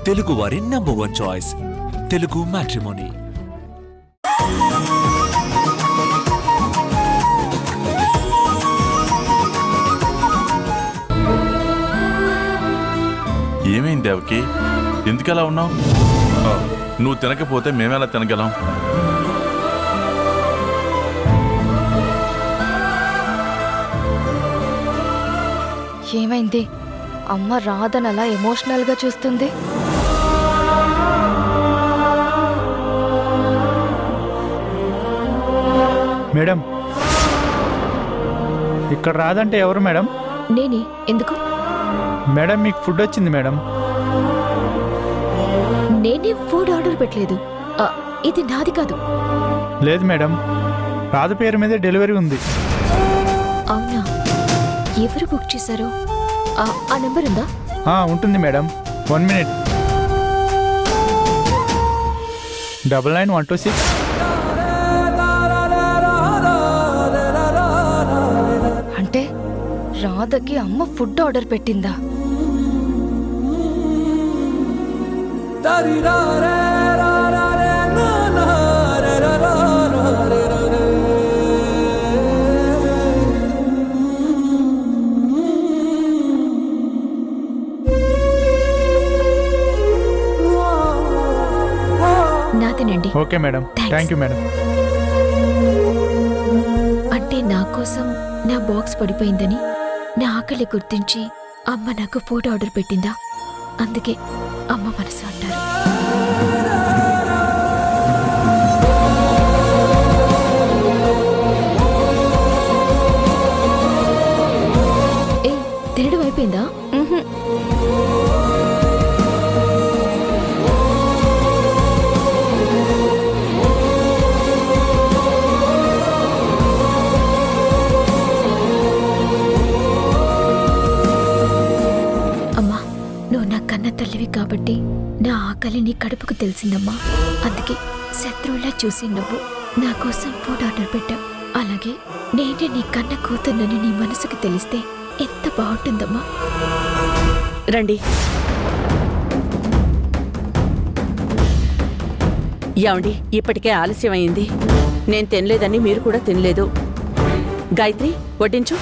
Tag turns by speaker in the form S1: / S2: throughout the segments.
S1: తెలుగువారి number 1 choice Telugu matrimony.
S2: ఏమైంది దేవకి? ఎందుకలా ఉన్నావు? నువ్వు తినకపోతే మేమెలా తినగలం?
S3: ఏమైంది? అమ్మ రాధని అలా ఎమోషనల్ గా చూస్తుంది.
S4: మేడం, ఇక్కడ రాదంటే ఎవరు మేడం?
S3: నేనే. ఎందుకు?
S4: మేడం మీకు ఫుడ్ వచ్చింది మేడం.
S3: నేనే ఫుడ్ ఆర్డర్ పెట్టలేదు. ఇది నాది కాదు.
S4: లేదు మేడం, రాధ పేరు మీదే డెలివరీ ఉంది.
S3: అవునా? ఎవరు బుక్ చేశారు? ఆ నెంబర్ ఉందా?
S4: ఉంటుంది మేడం. 1 minute. 99-126.
S3: అంటే రాధకి అమ్మ ఫుడ్ ఆర్డర్ పెట్టిందా? నాదేనండి.
S4: Okay madam, thank you madam.
S3: అంటే నా కోసం నా బాక్స్ పడిపోయిందని నా ఆకలి గుర్తించి అమ్మ నాకు ఫుడ్ ఆర్డర్ పెట్టిందా? అందుకే అమ్మ మనసు అంటారు. ఏ తినడం అయిపోయిందా? తల్లివి కాబట్టి నా ఆకలి నీ కడుపుకు తెలిసిందమ్మా. అందుకే శత్రువులా చూసి నువ్వు నా కోసం ఫుడ్ ఆర్డర్ పెట్టావు. అలాగే నేనే నీ కన్న కూతుర్నని నీ మనసుకు తెలిస్తే ఎంత బాగుంటుందమ్మా.
S5: రండి. ఏమండి, ఇప్పటికే ఆలస్యం అయింది. నేను తినలేదని మీరు కూడా తినలేదు. గాయత్రి, వడ్డించు.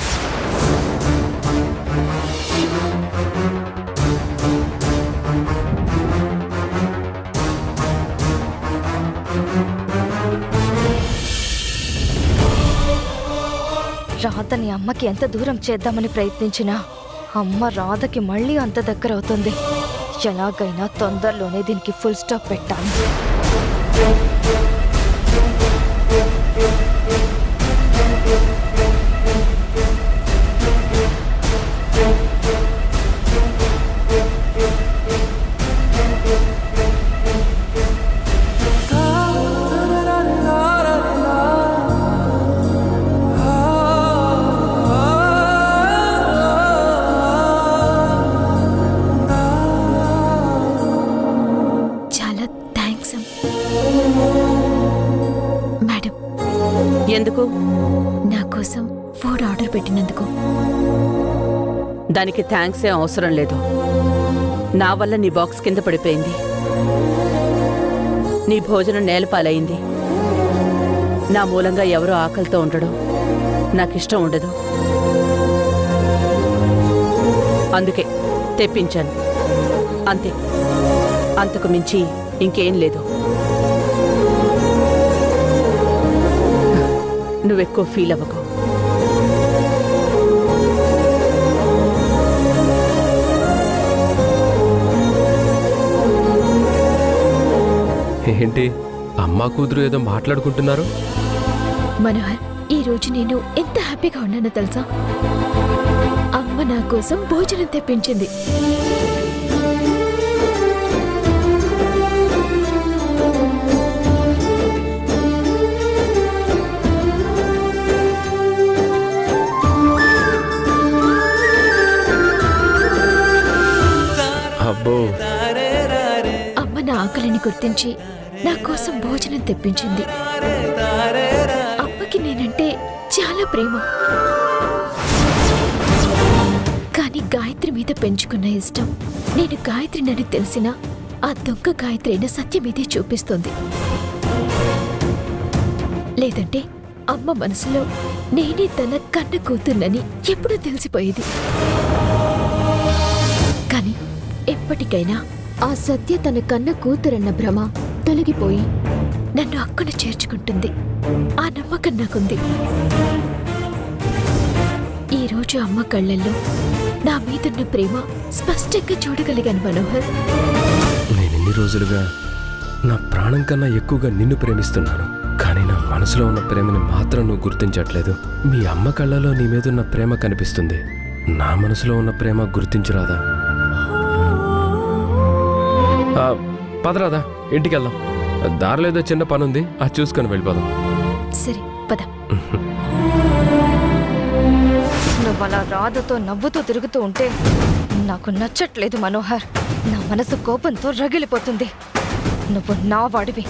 S3: రాధని అమ్మకి ఎంత దూరం చేద్దామని ప్రయత్నించినా అమ్మ రాధకి మళ్ళీ అంత దగ్గర అవుతుంది. ఎలాగైనా తొందరలోనే దీనికి ఫుల్ స్టాప్ పెట్టాలి.
S5: ఎందుకు?
S3: నా కోసం ఫుడ్ ఆర్డర్ పెట్టినందుకు.
S5: దానికి థ్యాంక్స్ ఏం అవసరం లేదు. నా వల్ల నీ బాక్స్ కింద పడిపోయింది. నీ భోజనం నేలపాలైంది. నా మూలంగా ఎవరో ఆకలితో ఉండడం నాకిష్టం ఉండదు. అందుకే తెప్పించాను, అంతే. అంతకు మించి ఇంకేం లేదు. నువ్వెక్కువ ఫీల్ అవ్వకు.
S6: ఏంటి అమ్మా కూతురు ఏదో మాట్లాడుకుంటున్నారు?
S3: మనోహర్, ఈ రోజు నేను ఎంత హ్యాపీగా ఉన్నానో తెలుసా? అమ్మ నా కోసం భోజనం తెప్పించింది. అమ్మ నా ఆకలిని గుర్తించి నా కోసం భోజనం తెప్పించింది. అమ్మకి నేనంటే చాలా ప్రేమ. కానీ గాయత్రి మీద పెంచుకున్న ఇష్టం, నేను గాయత్రినని తెలిసినా ఆ దొంగ గాయత్రి అయిన సత్యమీదే చూపిస్తోంది. లేదంటే అమ్మ మనసులో నేనే తన కన్న కూతుర్నని ఎప్పుడూ తెలిసిపోయేది. కాని ఎప్పటికైనా ఆ సత్య తన కన్న కూతురన్న భ్రమ తొలగిపోయి నన్ను అక్కన చేర్చుకుంటుంది. ఆ నమ్మకం నాకుంది. ఈరోజు అమ్మ కళ్ళల్లో నా మీదున్న ప్రేమ స్పష్టంగా చూడగలిగాను మనోహర్.
S6: నేనెన్ని రోజులుగా నా ప్రాణం కన్నా ఎక్కువగా నిన్ను ప్రేమిస్తున్నాను, కానీ నా మనసులో ఉన్న ప్రేమని మాత్రం నువ్వు గుర్తించట్లేదు. మీ అమ్మ కళ్ళలో నీ మీదున్న ప్రేమ కనిపిస్తుంది, నా మనసులో ఉన్న ప్రేమ గుర్తించురాదా? పదరాదా, ఇంటికి వెళ్దాం. దారిలో ఏదో చిన్న పని ఉంది, అది చూసుకొని వెళ్ళిపోదాం.
S3: సరే పద.
S7: నువ్వు అలా రాధతో నవ్వుతూ తిరుగుతూ ఉంటే నాకు నచ్చట్లేదు మనోహర్. నా మనసు కోపంతో రగిలిపోతుంది. నువ్వు నా వాడివి,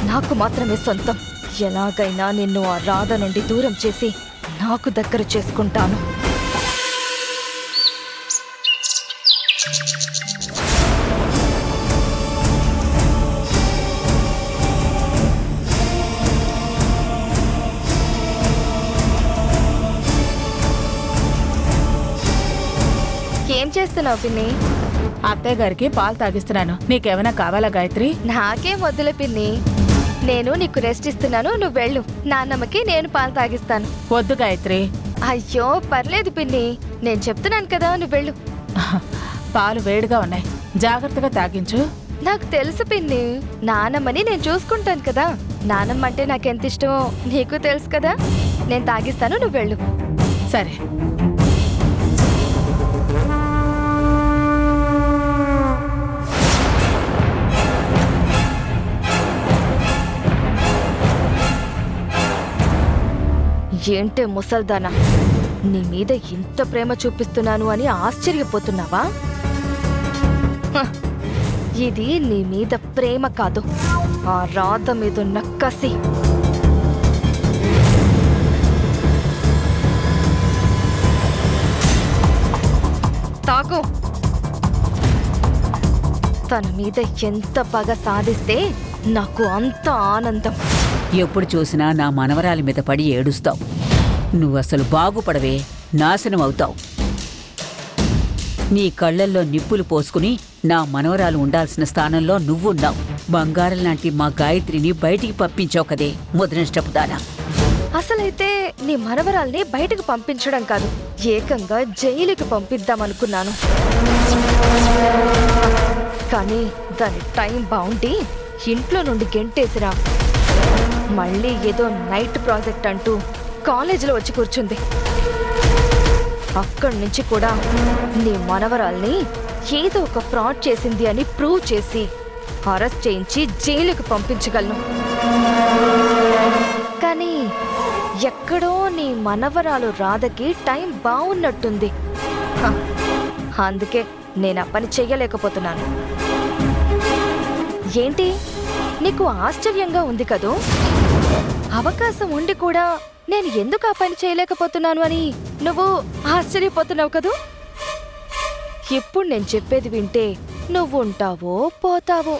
S7: నాకు మాత్రమే సొంతం. ఎలాగైనా నిన్ను ఆ రాధ నుండి దూరం చేసి నాకు దగ్గర చేసుకుంటాను. ఏం చేస్తున్నావు పిన్ని?
S8: అత్తయ్య గారికి పాలు తాగిస్తున్నాను. నీకేమైనా కావాలా గాయత్రి?
S7: నాకేం వద్దులే పిన్ని, నేను నీకు రెస్ట్ ఇస్తున్నాను. నువ్వు వెళ్ళు. నాన్నమ్మకి నేను పాలు తాగిస్తాను.
S8: వద్దు గాయత్రి.
S7: అయ్యో పర్లేదు పిన్ని, నేను చెప్తున్నాను కదా, నువ్వు వెళ్ళు.
S8: పాలు వేడిగా ఉన్నాయి, జాగ్రత్తగా తాగించు.
S7: నాకు తెలుసు పిన్ని, నానమ్మని నేను చూసుకుంటాను కదా. నానమ్మ అంటే నాకెంత ఇష్టమో నీకు తెలుసు కదా. నేను తాగిస్తాను, నువ్వు వెళ్ళు.
S8: సరే.
S7: ఏంటే ముసల్దానా, నీ మీద ఇంత ప్రేమ చూపిస్తున్నాను అని ఆశ్చర్యపోతున్నావా? హ, ఇది నీ మీద ప్రేమ కాదు, ఆ రాధ మీదున్న కసి. తాగు. తన మీద ఎంత పగ సాధిస్తే నాకు అంత ఆనందం.
S9: ఎప్పుడు చూసినా నా మనవరాలి మీద పడి ఏడుస్తావు. నువ్వసలు బాగుపడవే, నాశనం అవుతావు. నీ కళ్ళల్లో నిప్పులు పోసుకుని నా మనవరాలు ఉండాల్సిన స్థానంలో నువ్వున్నావు. బంగారం లాంటి మా గాయత్రిని బయటికి పంపించావు కదే ముద్రనష్టపుదానా.
S7: అసలైతే నీ మనవరాల్ని బయటకు పంపించడం కాదు, ఏకంగా జైలుకి పంపిద్దామనుకున్నాను. కానీ దాని టైం బాగుండి ఇంట్లో నుండి గెంటేసిరా. మళ్ళీ ఏదో నైట్ ప్రాజెక్ట్ అంటూ కాలేజీలో వచ్చి కూర్చుంది. అక్కడి నుంచి కూడా నీ మనవరాల్ని ఏదో ఒక ఫ్రాడ్ చేసింది అని ప్రూవ్ చేసి అరెస్ట్ చేయించి జైలుకు పంపించగలను. కానీ ఎక్కడో నీ మనవరాలు రాధకి టైం బాగున్నట్టుంది. అందుకే నేను ఆ పని చెయ్యలేకపోతున్నాను. ఏంటి, నీకు ఆశ్చర్యంగా ఉంది కదూ? అవకాశం ఉండి కూడా నేను ఎందుకు ఆ పని చేయలేకపోతున్నాను అని నువ్వు ఆశ్చర్యపోతున్నావు కదూ? ఇప్పుడు నేను చెప్పేది వింటే నువ్వు ఉంటావో పోతావో.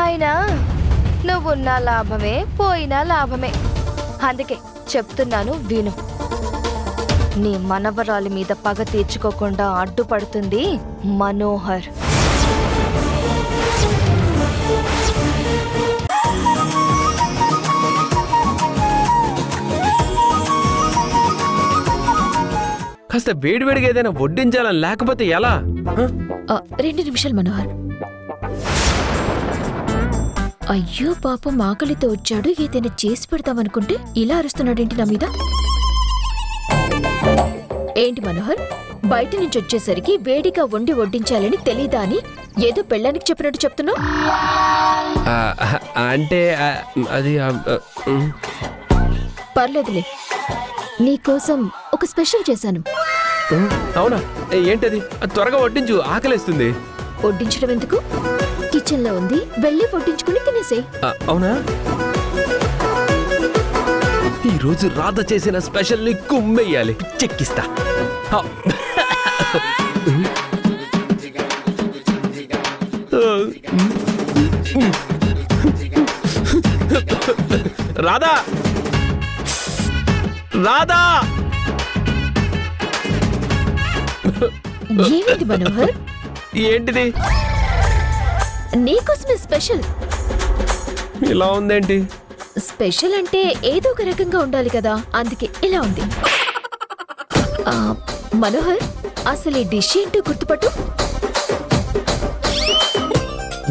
S7: అయినా నువ్వున్నా లాభమే, పోయినా లాభమే. అందుకే చెప్తున్నాను విను. నీ మనవరాలి మీద పగ తీర్చుకోకుండా అడ్డుపడుతుంది మనోహర్.
S6: కాస్త వేడివేడిగా ఏదైనా వడ్డించాలని, లేకపోతే ఎలా?
S3: 2 నిమిషాలు మనోహర్. అయ్యో పాపం ఆకలితో వచ్చాడు, ఏదైనా చేసి పెడతామనుకుంటే ఇలా అరుస్తున్నాడేంటి నా మీద? ఏంటి మనోహర్, బయట నుంచి వచ్చేసరికి వేడిగా వండి వడ్డించాలని తెలీదా అని ఏదో పెళ్ళానికి చెప్పినట్టు చెప్తున్నావు?
S6: అంటే అది
S3: పర్లేదులే, నీకోసం ఒక స్పెషల్ చేశాను.
S6: అవునా? ఏంటది? త్వరగా వడ్డించు, ఆకలేస్తుంది.
S3: వడ్డించడం ఎందుకు? కిచెన్ లో ఉంది, వెళ్ళి వడ్డించుకుని తినేసేయ్.
S6: అవునా? ఈ రోజు రాధ చేసిన స్పెషల్ ని కుమ్మేయాలి, చెక్కిస్తా. రాధా రాధా
S3: ఏమిటి మనోహర్?
S6: ఏంటిది
S3: నీకోసమే స్పెషల్.
S6: ఇలా ఉందేంటి?
S3: స్పెషల్ అంటే ఏదో ఒక రకంగా ఉండాలి కదా, అందుకే ఇలా ఉంది. మనోహర్, అసలు ఈ డిష్ ఏంటో గుర్తుపట్టు.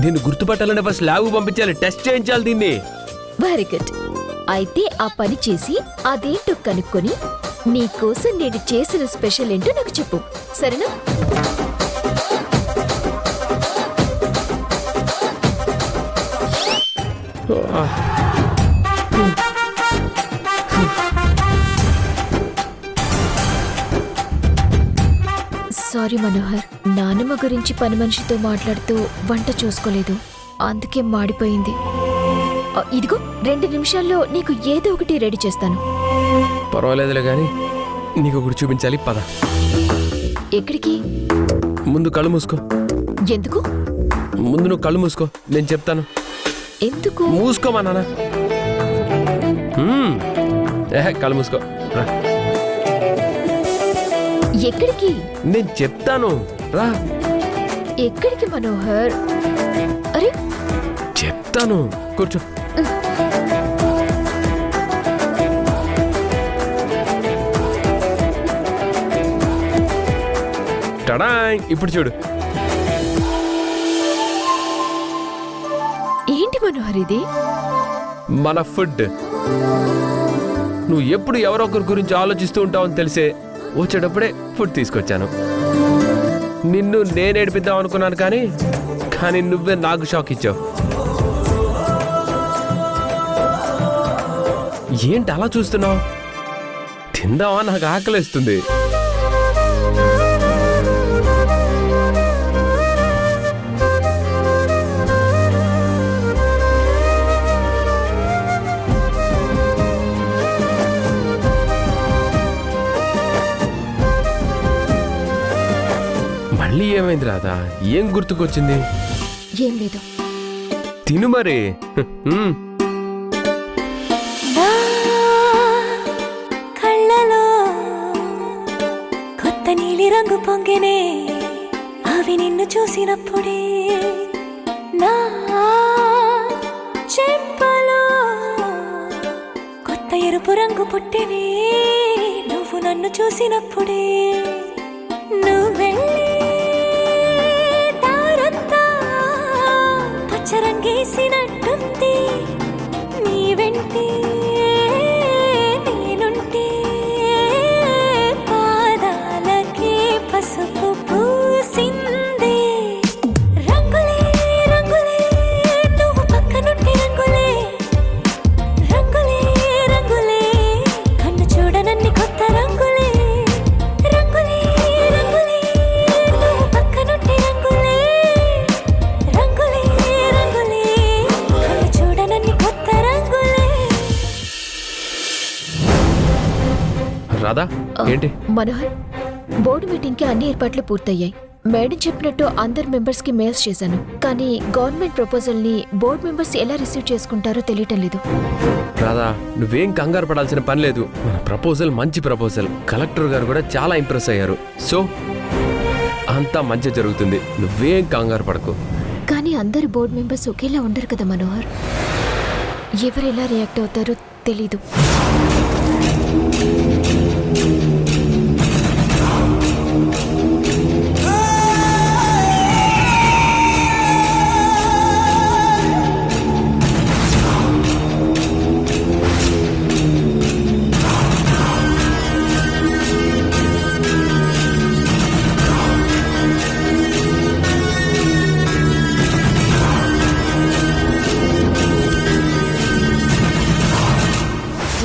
S6: దీన్ని గుర్తుపట్టాలంటే ఫస్ట్ ల్యాబ్ పంపించాలి, టెస్ట్ చేయించాలి దీన్ని.
S3: Very good. అయితే ఆ పని చేసి అదేంటో కనుక్కొని నీకోసం నేను చేసిన స్పెషల్ ఏంటో నాకు చెప్పు, సరేనా? సారీ మనోహర్, నానమ్మ గురించి పని మనిషితో మాట్లాడుతూ వంట చూసుకోలేదు, అందుకే మాడిపోయింది. ఇదిగో 2 నిమిషాల్లో నీకు ఏదో ఒకటి రెడీ చేస్తాను.
S6: పర్వాలేదులే కానీ నీకు ఒకటి చూపించాలి, పద.
S3: ఎక్కడికి?
S6: ముందు కళ్ళు మూసుకో.
S3: ఎందుకు?
S6: ముందు నువ్వు కళ్ళు మూసుకో, నేను చెప్తాను.
S3: ఎందుకు?
S6: మూసుకోమా నాన్న. కళ్ళు మూసుకో. రా.
S3: ఎక్కడికి?
S6: నేను చెప్తాను, రా.
S3: ఎక్కడికి మనోహర్? అరే
S6: చెప్తాను, కూర్చో. టడా, ఇప్పుడు చూడు.
S3: ఏంటి మనోహర్ ఇది?
S6: మన ఫుడ్. నువ్వు ఎప్పుడు ఎవరో ఒకరి గురించి ఆలోచిస్తూ ఉంటావని తెలిసే వచ్చేటప్పుడే ఫుడ్ తీసుకొచ్చాను. నిన్ను నేను ఏడిపిద్దాం అనుకున్నాను, కానీ నువ్వే నాకు షాక్ ఇచ్చావు. ఏంటి అలా చూస్తున్నావు? తిందామా, నాకు ఆకలేస్తుంది. మళ్ళీ ఏమైంది రాధా? ఏం గుర్తుకొచ్చింది?
S3: ఏం లేదు.
S6: తిను మరి.
S10: కళ్ళలో కొత్త నీలి రంగు పొంగినే, అవి నిన్ను చూసినప్పుడే. నా చెంపలో కొత్త ఎరుపు రంగు పుట్టినే, నువ్వు నన్ను చూసినప్పుడే. నువ్వెళ్ళి దారంతా పచ్చరంగేసినట్టుంది, నీ వెంటే నేనుంటే పాదాలకే పసుపు పూసిందే. రంగులే రంగులే నువ్వు పక్కనుంటే, రంగులే రంగులే రంగులే కన్ను చూడనన్ని కొత్త రంగులే. రంగులే రంగులే నువ్వు పక్కనుంటే, రంగులే రంగులే రంగులే కన్ను చూడనన్ని కొత్త రంగులే.
S6: రాధా, ఏంటి?
S3: మనోహర్, బోర్డు మీటింగ్ కి అన్ని ఏర్పాట్లు పూర్తయ్యాయి. మేడం చెప్పినట్టు అందరు మెంబర్స్ కి మెయిల్స్ చేశాను, కానీ గవర్నమెంట్ ప్రపోజల్ ని బోర్డు మెంబర్స్ ఎలా రిసీవ్ చేసుకుంటారో తెలియటం లేదు.
S6: రాధా, నువ్వేం కంగారు పడాల్సిన పని లేదు. మన ప్రపోజల్ మంచి ప్రపోజల్, కలెక్టర్ గారు కూడా చాలా ఇంప్రెస్ అయ్యారు. సో అంతా మంచి జరుగుతుంది, నువ్వేం కంగారు పడకు.
S3: కానీ అందరు బోర్డు మెంబర్స్ ఒకేలా ఉండరు కదా మనోహర్, ఎవరు ఎలా రియాక్ట్ అవుతారో తెలీదు.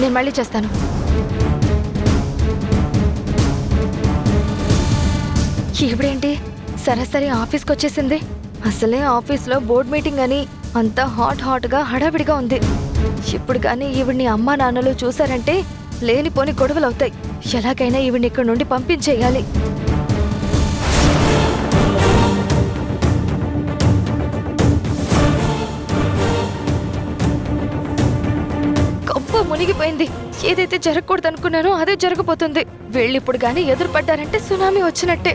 S7: నేను మళ్ళీ చేస్తాను. ఈవిడేంటి సరాసరి ఆఫీస్కి వచ్చేసింది? అసలే ఆఫీస్లో బోర్డ్ మీటింగ్ అని అంతా హాట్గా హడావిడిగా ఉంది. ఇప్పుడు కానీ ఈవిడ్ని అమ్మా నాన్నలు చూసారంటే లేనిపోని గొడవలు అవుతాయి. ఎలాగైనా ఈవిడ్ని ఇక్కడ నుండి పంపించేయాలి. మునిగిపోయింది. ఏదైతే జరగకూడదు అనుకున్నానో అదే జరగబోతుంది. వీళ్ళిప్పుడు గానీ ఎదురుపడ్డారంటే సునామీ వచ్చినట్టే.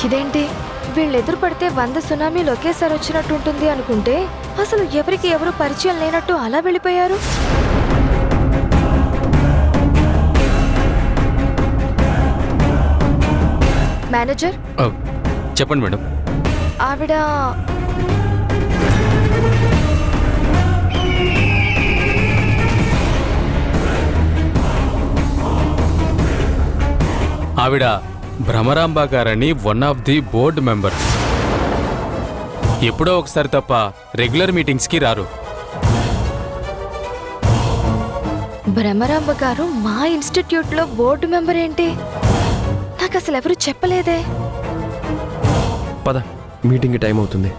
S7: ఇదేంటి, వీళ్ళు ఎదురు పడితే 100 సునామీలు ఒకేసారి వచ్చినట్టు ఉంటుంది అనుకుంటే అసలు ఎవరికి ఎవరు పరిచయం లేనట్టు అలా వెళ్ళిపోయారు. మేనేజర్
S6: చెప్పండి మేడం.
S7: ఆవిడ
S6: ఆవిడ భ్రమరాంబ గారని one of the board member. ఎప్పుడో ఒకసారి తప్ప రెగ్యులర్ మీటింగ్స్కి రారు.
S7: భ్రమరాంబ గారు మా ఇన్స్టిట్యూట్ లో బోర్డు మెంబర్ ఏంటి? నాకు అసలు ఎవరు చెప్పలేదే.
S6: పద, మీటింగ్కి టైం అవుతుంది.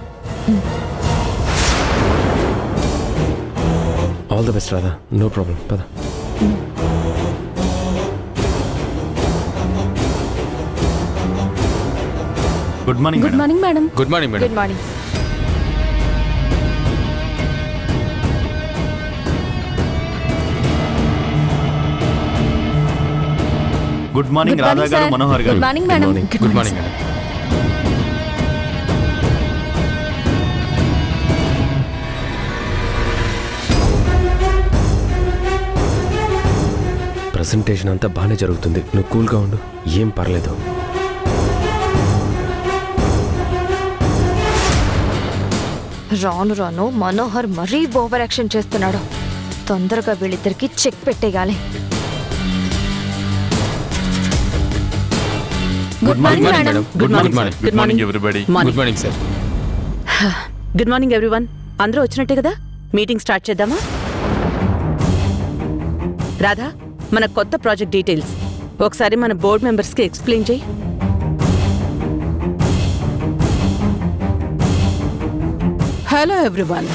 S6: All the best Radha. No problem, పద.
S11: Good morning.
S8: Good morning madam.
S6: Good morning madam.
S7: Good morning.
S11: Good morning Radha గారు, మనోహర్ గారు.
S8: Good morning madam.
S6: Good morning madam. Presentation అంతా బాగానే జరుగుతుంది. నువ్వు కూల్గా ఉండు, ఏం పర్లేదు.
S7: రాను రాను మనోహర్ మరీ ఓవర్ యాక్షన్ చేస్తున్నాడు. తొందరగా వీళ్ళిద్దరికి చెక్ పెట్టేయాలి.
S8: Good morning madam.
S2: Good morning everybody.
S6: Good morning sir.
S5: Good morning everyone. అందరూ వచ్చినట్టే కదా, మీటింగ్ స్టార్ట్ చేద్దామా? రాధా, మన కొత్త ప్రాజెక్ట్ డీటెయిల్స్ ఒకసారి మన బోర్డ్ మెంబర్స్కి ఎక్స్ప్లెయిన్ చేయి.
S8: Hello everyone.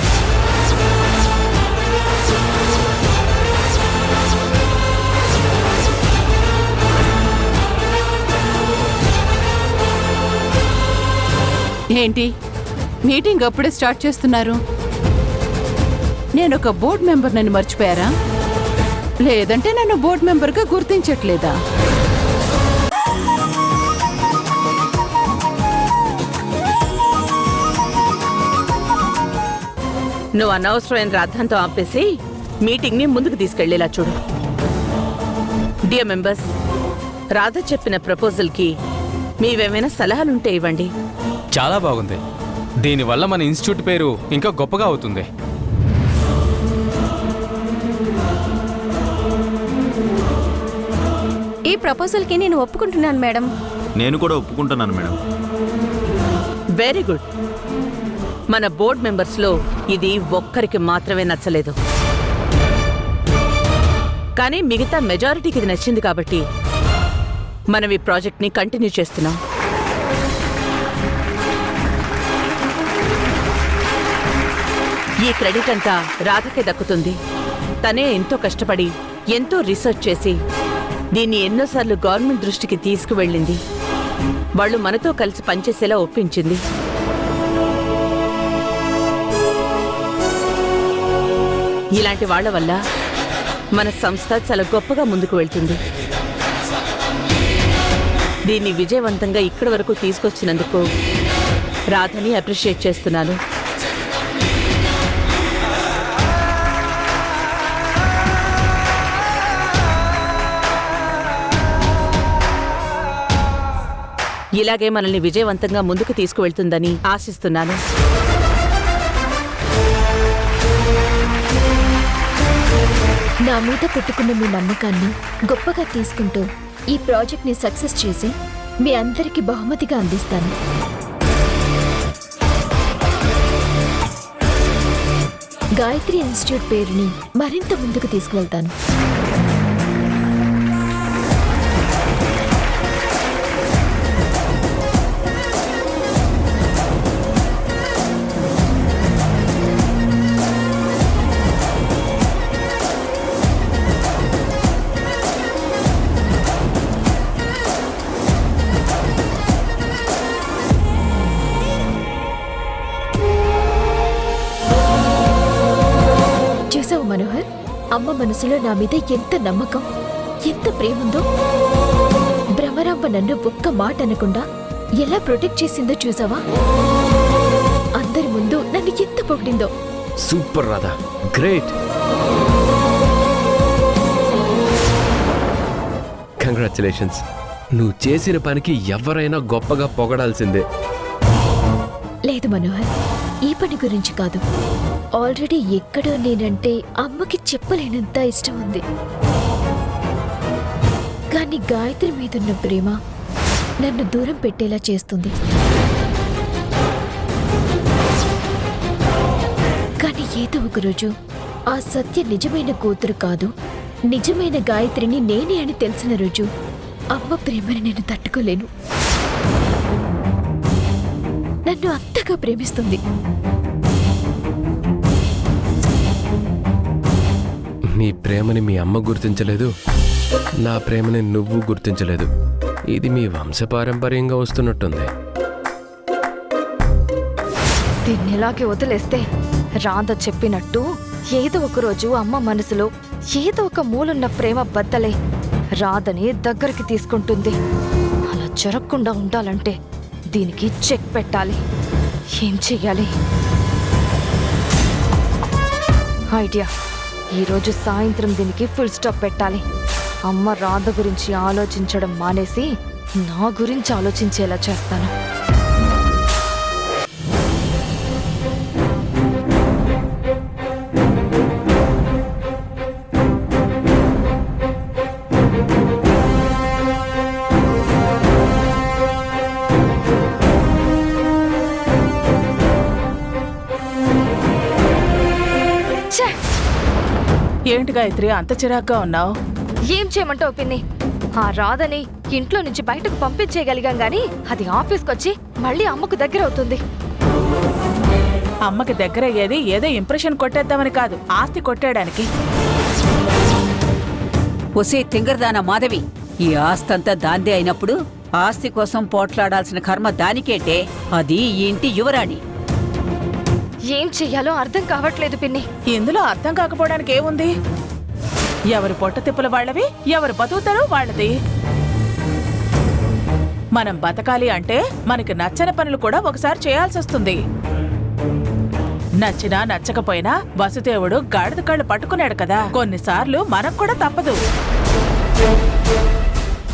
S8: ఏంటి మీటింగ్ అప్పుడే స్టార్ట్ చేస్తున్నారు? నేను ఒక బోర్డ్ మెంబర్ నన్ను మర్చిపోయారా? లేదంటే నన్ను బోర్డ్ మెంబర్గా గుర్తించట్లేదా?
S5: నువ్వు అనవసరమైన రాద్ధాంతం ఆపేసి మీటింగ్ని ముందుకు తీసుకెళ్లేలా చూడు. డియర్ మెంబర్స్, రాధ చెప్పిన ప్రపోజల్కి మీవేమైనా సలహాలుంటే ఇవ్వండి.
S6: చాలా బాగుంది. దీనివల్ల మన ఇన్స్టిట్యూట్ పేరు ఇంకా గొప్పగా అవుతుంది.
S8: ఈ ప్రపోజల్కి నేను ఒప్పుకుంటున్నాను మేడం.
S11: నేను కూడా ఒప్పుకుంటున్నాను మేడం.
S5: Very good. మన బోర్డ్ మెంబర్స్లో ఇది ఒక్కరికి మాత్రమే నచ్చలేదు, కానీ మిగతా మెజారిటీకి ఇది నచ్చింది. కాబట్టి మనం ఈ ప్రాజెక్ట్ని కంటిన్యూ చేస్తున్నాం. ఈ క్రెడిట్ అంతా రాధకే దక్కుతుంది. తనే ఎంతో కష్టపడి ఎంతో రీసెర్చ్ చేసి దీన్ని ఎన్నోసార్లు గవర్నమెంట్ దృష్టికి తీసుకువెళ్ళింది. వాళ్ళు మనతో కలిసి పనిచేసేలా ఒప్పించింది. ఇలాంటి వాళ్ల వల్ల మన సంస్థ చాలా గొప్పగా ముందుకు వెళ్తుంది. దీన్ని విజయవంతంగా ఇక్కడి వరకు తీసుకొచ్చినందుకు రాధని అప్రిషియేట్ చేస్తున్నాను. ఇలాగే మనల్ని విజయవంతంగా ముందుకు తీసుకువెళ్తుందని ఆశిస్తున్నాను.
S3: నా మీద పెట్టుకున్న మీ నమ్మకాన్ని గొప్పగా తీసుకుంటూ ఈ ప్రాజెక్ట్ని సక్సెస్ చేసి మీ అందరికీ బహుమతిగా అందిస్తాను. గాయత్రి ఇన్స్టిట్యూట్ పేరుని మరింత ముందుకు తీసుకువెళ్తాను. చూసావు మనోహర్, అమ్మ మనసులో నా మీద ఎంత నమ్మకం, ఎంత ప్రేముందో. భ్రమరాంబ నన్ను ఒక్క మాట అనకుండా ఎలా ప్రొటెక్ట్ చేసిందో చూసావా? అందరి ముందు నన్ను ఎంత పొగిడిందో.
S6: Super Radha, great. కంగ్రాచులేషన్స్. నువ్వు చేసిన పనికి ఎవరైనా గొప్పగా పొగడాల్సిందే.
S3: లేదు మనోహర్, ఈ పని గురించి కాదు. ఆల్రెడీ ఎక్కడో నేనంటే అమ్మకి చెప్పలేనంత ఇష్టం ఉంది. కానీ గాయత్రి మీదున్న ప్రేమ నన్ను దూరం పెట్టేలా చేస్తుంది. కానీ ఏదో ఒకరోజు ఆ సత్య నిజమైన కూతురు కాదు, నిజమైన గాయత్రిని నేనే అని తెలిసిన రోజు అమ్మ ప్రేమని నేను తట్టుకోలేను. నన్ను అంతగా ప్రేమిస్తుంది.
S6: నీ ప్రేమని మీ అమ్మ గుర్తించలేదు, నా ప్రేమని నువ్వు గుర్తించలేదు. ఇది మీ వంశపారంపర్యంగా వస్తున్నట్టుంది.
S7: దీన్ని ఇలాగే వదిలేస్తే రాధ చెప్పినట్టు ఏదో ఒక రోజు అమ్మ మనసులో ఏదో ఒక మూలున్న ప్రేమ బద్దలే రాధని దగ్గరికి తీసుకుంటుంది. అలా జరగకుండా ఉండాలంటే దీనికి చెక్ పెట్టాలి. ఏం చెయ్యాలి? ఐడియా. ఈరోజు సాయంత్రం దీనికి ఫుల్ స్టాప్ పెట్టాలి. అమ్మ రాధ గురించి ఆలోచించడం మానేసి నా గురించి ఆలోచించేలా చేస్తాను.
S8: ఏంటి గాయత్రి అంత చిరాగ్గా ఉన్నావు?
S7: ఏం చేయమంటావు పిన్ని? ఆ రాధని ఇంట్లో నుంచి బయటకు పంపించేయగలిగాం గాని అది ఆఫీస్కి వచ్చి మళ్ళీ అమ్మకు దగ్గర అవుతుంది.
S8: అమ్మకి దగ్గర అయ్యేది ఏదో ఇంప్రెషన్ కొట్టేద్దామని కాదు, ఆస్తి కొట్టేయడానికి.
S9: ఒసే తింగరదాన మాధవి, ఈ ఆస్తంతా దాందే అయినప్పుడు ఆస్తి కోసం పోట్లాడాల్సిన కర్మ దానికేటే. అది ఈ ఇంటి యువరాణి.
S7: ఏం చెయ్యాలో అర్థం కావట్లేదు పిన్ని.
S8: ఇందులో అర్థం కాకపోవడానికి ఏముంది? ఎవరు పొట్ట తిప్పుల వాళ్ళవి, ఎవరు బతుకుతారో వాళ్ళది. మనం బతకాలి అంటే మనకి నచ్చని పనులు కూడా ఒకసారి చేయాల్సి వస్తుంది. నచ్చినా నచ్చకపోయినా వసుదేవుడు గాడిద కళ్ళు పట్టుకున్నాడు కదా, కొన్నిసార్లు మనకు కూడా తప్పదు.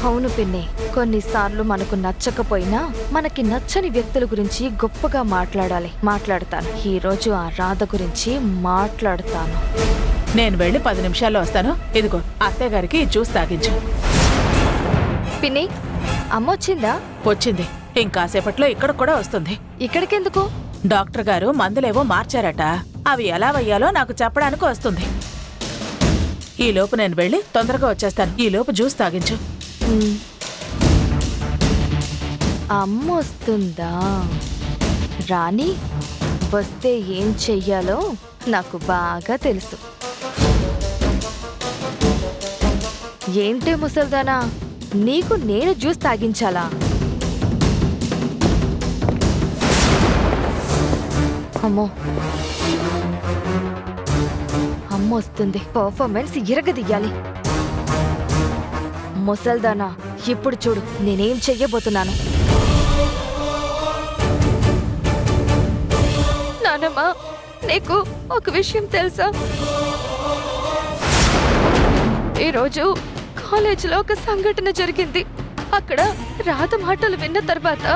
S7: అవును పిన్ని, కొన్నిసార్లు మనకు నచ్చకపోయినా మనకి నచ్చని వ్యక్తుల గురించి గొప్పగా మాట్లాడతాను. ఈ రోజు ఆ రాధ గురించి మాట్లాడతాను.
S8: నేను వెళ్ళి 10 నిమిషాల్లో వస్తాను. ఇదిగో అత్తయ్య గారికి జ్యూస్ తాగించు.
S7: పిన్ని, అమ్మ వచ్చిందా?
S8: వచ్చింది. ఇంకాసేపట్లో ఇక్కడ కూడా వస్తుంది.
S7: ఇక్కడికెందుకు?
S8: డాక్టర్ గారు మందులేవో మార్చారట, అవి ఎలా వెయ్యాలో నాకు చెప్పడానికి వస్తుంది. ఈ లోపు నేను వెళ్ళి తొందరగా వచ్చేస్తాను. ఈ లోపు జ్యూస్ తాగించు.
S7: అమ్మ వస్తుందా? రాణి వస్తే ఏం చెయ్యాలో నాకు బాగా తెలుసు. ఏంటే ముసల్దానా, నీకు నేను జ్యూస్ తాగించాలా? అమ్మో, అమ్మ వస్తుంది. పర్ఫార్మెన్స్ ఇరగదీయాలి. ముసల్దానా, ఇప్పుడు చూడు నేనేం చెయ్యబోతున్నాను. నానమ్మా, నీకు ఒక విషయం తెలుసా? ఈరోజు కాలేజీలో ఒక సంఘటన జరిగింది. అక్కడ రాధ మాటలు విన్న తర్వాత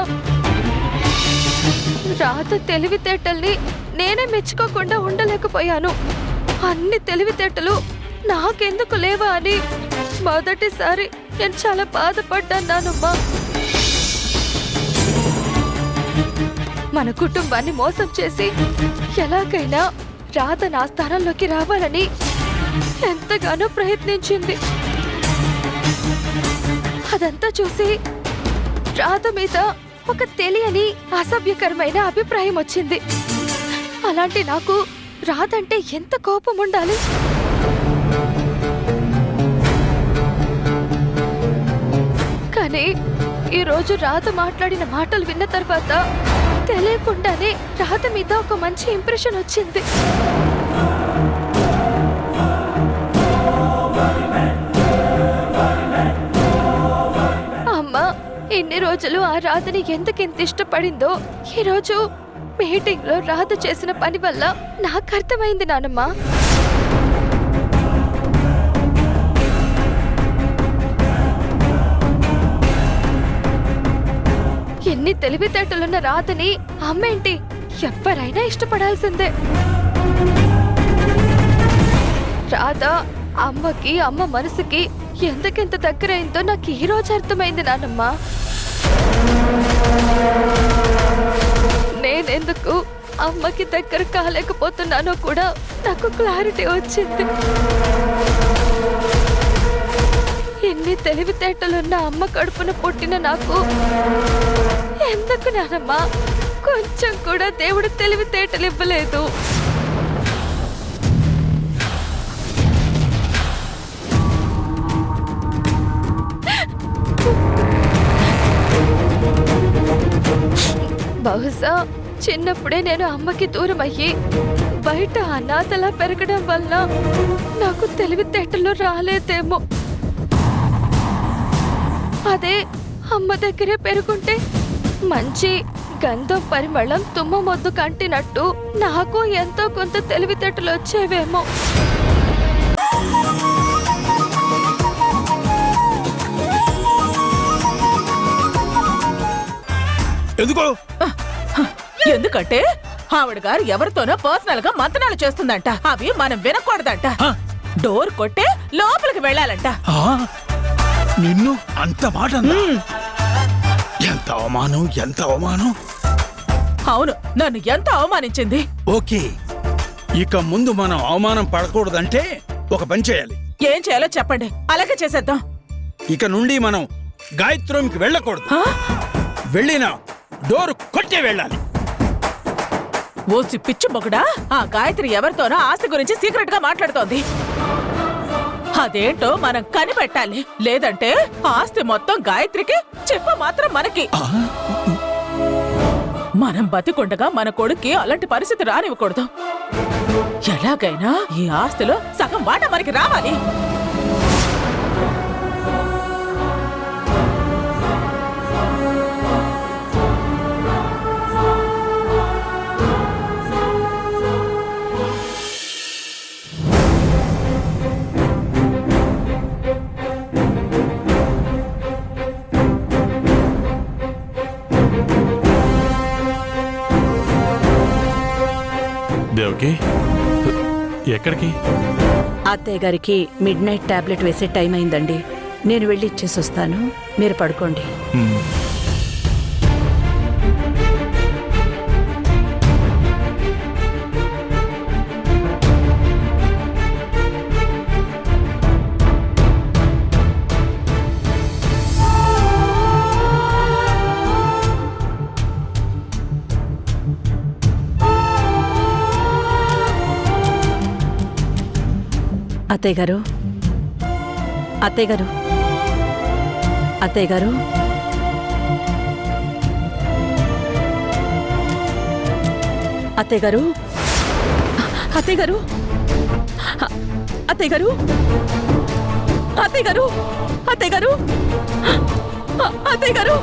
S7: రాధ తెలివితేటల్ని నేనే మెచ్చుకోకుండా ఉండలేకపోయాను. అన్ని తెలివితేటలు నాకెందుకు లేవా అని మొదటిసారి నేను చాలా బాధపడ్డానమ్మా. మన కుటుంబాన్ని మోసం చేసి ఎలాగైనా రాధ నా స్థానంలోకి రావాలని ఎంతగానో ప్రయత్నించింది. అదంతా చూసి రాధ మీద ఒక తెలియని అసభ్యకరమైన అభిప్రాయం వచ్చింది. అలాంటి నాకు రాధ అంటే ఎంత కోపం ఉండాలి. కానీ ఈరోజు రాధ మాట్లాడిన మాటలు విన్న తర్వాత తెలియకుండానే రాధ మీద ఒక మంచి ఇంప్రెషన్ వచ్చింది. రోజులు ఆ రాధని ఎందుకింత ఇష్టపడిందో ఈ రోజు మీటింగ్ లో రాధ చేసిన పని వల్ల నాకు అర్థమైంది నానమ్మ. ఎన్ని తెలివితేటలున్న రాధని అమ్మేంటి ఎవరైనా ఇష్టపడాల్సిందే. రాధ అమ్మకి అమ్మ మనసుకి ఎందుకెంత దగ్గరైందో నాకు ఈ రోజు అర్థమైంది నానమ్మ. నేనెందుకు అమ్మకి దగ్గర కాలేకపోతున్నానో కూడా నాకు క్లారిటీ వచ్చింది. ఎన్ని తెలివితేటలున్న అమ్మ కడుపున పుట్టిన నాకు ఎందుకు నానమ్మ కొంచెం కూడా దేవుడు తెలివితేటలు ఇవ్వలేదు. బహుశా చిన్నప్పుడే నేను అమ్మకి దూరం అయ్యి బయట అనాథలా పెరగడం వల్ల నాకు తెలివితేటలు రాలేదేమో. అదే అమ్మ దగ్గరే పెరుగుంటే మంచి గంధం పరిమళం తుమ్మ మొద్దు కంటినట్టు నాకు ఎంతో కొంత తెలివితేటలు వచ్చేవేమో.
S5: ఎందుకంటే ఆవిడ గారు ఎవరితోనో పర్సనల్ గా మంతనాలు చేస్తుందంట. అవి మనం వినకూడదంట. డోర్ కొట్టే లోపలికి వెళ్ళాలంట.
S12: నిన్ను అంత మాట అన్నా? ఎంత అవమానం, ఎంత అవమానం.
S5: అవును, నన్ను ఎంత అవమానించింది.
S12: ఓకే, ఇక ముందు మనం అవమానం పడకూడదంటే ఒక పని చేయాలి.
S5: ఏం చేయాలో చెప్పండి, అలాగే చేసేద్దాం.
S12: ఇక నుండి మనం గాయత్రికి వెళ్ళకూడదు. వెళ్ళినా డోర్ కొట్టే వెళ్ళాలి.
S5: ఓసి పిచ్చి మొగుడా, ఆ గాయత్రి ఎవరితోనో ఆస్తి గురించి సీక్రెట్ గా మాట్లాడుతోంది. అదేంటో మనం కనిపెట్టాలి. లేదంటే ఆస్తి మొత్తం గాయత్రికి, చెప్ప మాత్రం మనకి. మనం బతికుండగా మన కొడుక్కి అలాంటి పరిస్థితి రానివ్వకూడదు. ఎలాగైనా ఈ ఆస్తిలో సగం వాటా మనకి రావాలి.
S2: దేవకి, ఎక్కడికి?
S5: అత్తయ్య గారికి మిడ్ నైట్ టాబ్లెట్ వేసే టైం అయిందండి. నేను వెళ్ళి ఇచ్చేసి వస్తాను, మీరు పడుకోండి. అత్తయ్య గారు, అత్తయ్య గారు, అత్తయ్య గారు, అత్తయ్య గారు, అత్తయ్య గారు, అత్తయ్య గారు, అత్తయ్య గారు, అత్తయ్య గారు, అత్తయ్య గారు,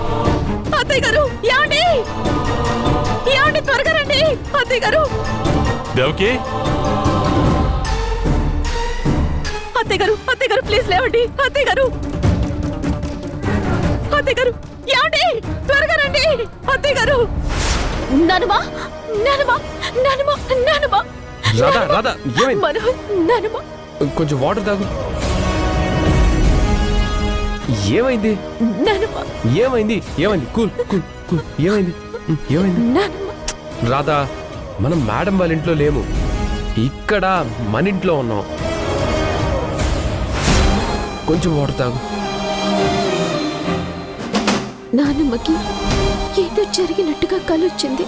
S5: అత్తయ్య గారు, ఏమండి, ఏమండి, త్వరగా రండి అత్తయ్య గారు.
S2: దేవకి,
S5: అత్తయ్య గారు, అత్తయ్య గారు, ప్లీజ్ లేవండి అత్తయ్య గారు, అత్తయ్య గారు, ఏమండి, త్వరగా రండి అత్తయ్య గారు. నానమ్మా, నానమ్మా, నానమ్మా, నానమ్మా,
S6: రాధా, రాధా, ఏమైంది?
S5: మనోహర్, నానమ్మా,
S6: కొంచెం వాటర్ తాగు. ఏమైంది?
S5: నానమ్మా,
S6: ఏమైంది? ఏమైంది? Cool cool cool. ఏమైంది? ఏమైంది?
S5: నానమ్మా.
S6: రాధా, మనం మేడం వాళ్ళ ఇంట్లో లేము, ఇక్కడ మన ఇంట్లో ఉన్నాం. కొంచెం వాటర్ తాగు.
S3: నాన్నమ్మకి ఏదో జరిగినట్టుగా కలొచ్చింది.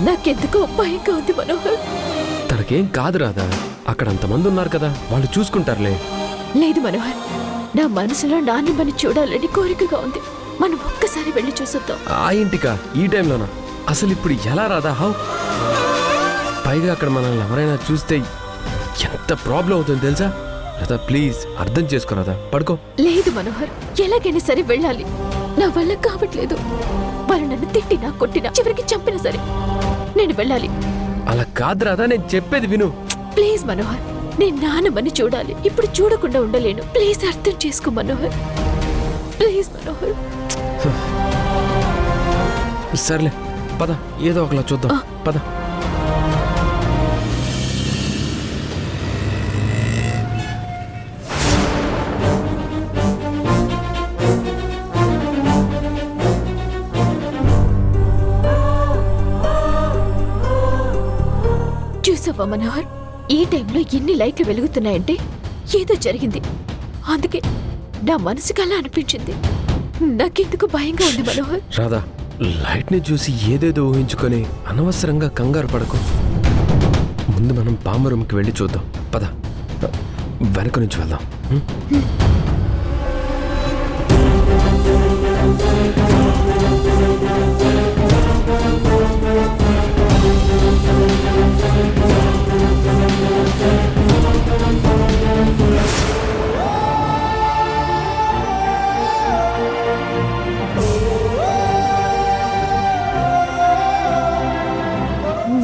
S3: నాకెందుకో భయంగా ఉంది మనోహర్.
S6: తనకేం కాదు రాధా, అక్కడ అంతమంది ఉన్నారు కదా, వాళ్ళు చూసుకుంటారులే.
S3: లేదు మనోహర్, నా మనసులో నాన్నమ్మని చూడాలని కోరికగా ఉంది. మనం ఒక్కసారి వెళ్ళి చూసొద్దాం.
S6: ఆ ఇంటికా? ఈ టైంలోనా? అసలు ఇప్పుడు ఎలా రాధా? హౌ? పైగా అక్కడ మనల్ని ఎవరైనా చూస్తే ఎంత ప్రాబ్లం అవుతుంది తెలుసా? రాధా, ప్లీజ్ అర్థం చేసుకోరాదా, పడుకో.
S3: లేదు మనోహర్, ఎలాగైనా సరే వెళ్ళాలి. నా వల్ల కావట్లేదు. వాళ్ళు నన్ను తిట్టినా కొట్టినా చివరికి చంపినా సరే నేను వెళ్ళాలి.
S6: అలా కాదు రాధా, నేను చెప్పేది విను.
S3: ప్లీజ్ మనోహర్, నేను నాన్నమ్మని చూడాలి. ఇప్పుడు చూడకుండా ఉండలేను. ప్లీజ్ అర్థం చేసుకో మనోహర్. ప్లీజ్ మనోహర్.
S6: సర్లే పద, ఏదో ఒకలా చూద్దాం. పద.
S3: చూసావా మనోహర్, ఈ టైంలో ఎన్ని లైట్లు వెలుగుతున్నాయంటే ఏదో జరిగింది. అందుకే నా మనసుకు అలా అనిపించింది. నాకెందుకు భయంగా ఉంది మనోహర్.
S6: రాధా, లైట్ ని చూసి ఏదేదో ఊహించుకొని అనవసరంగా కంగారు పడకు. ముందు మనం బామ్మ రూమ్కి వెళ్ళి చూద్దాం. పద, వెనక నుంచి వెళ్దాం.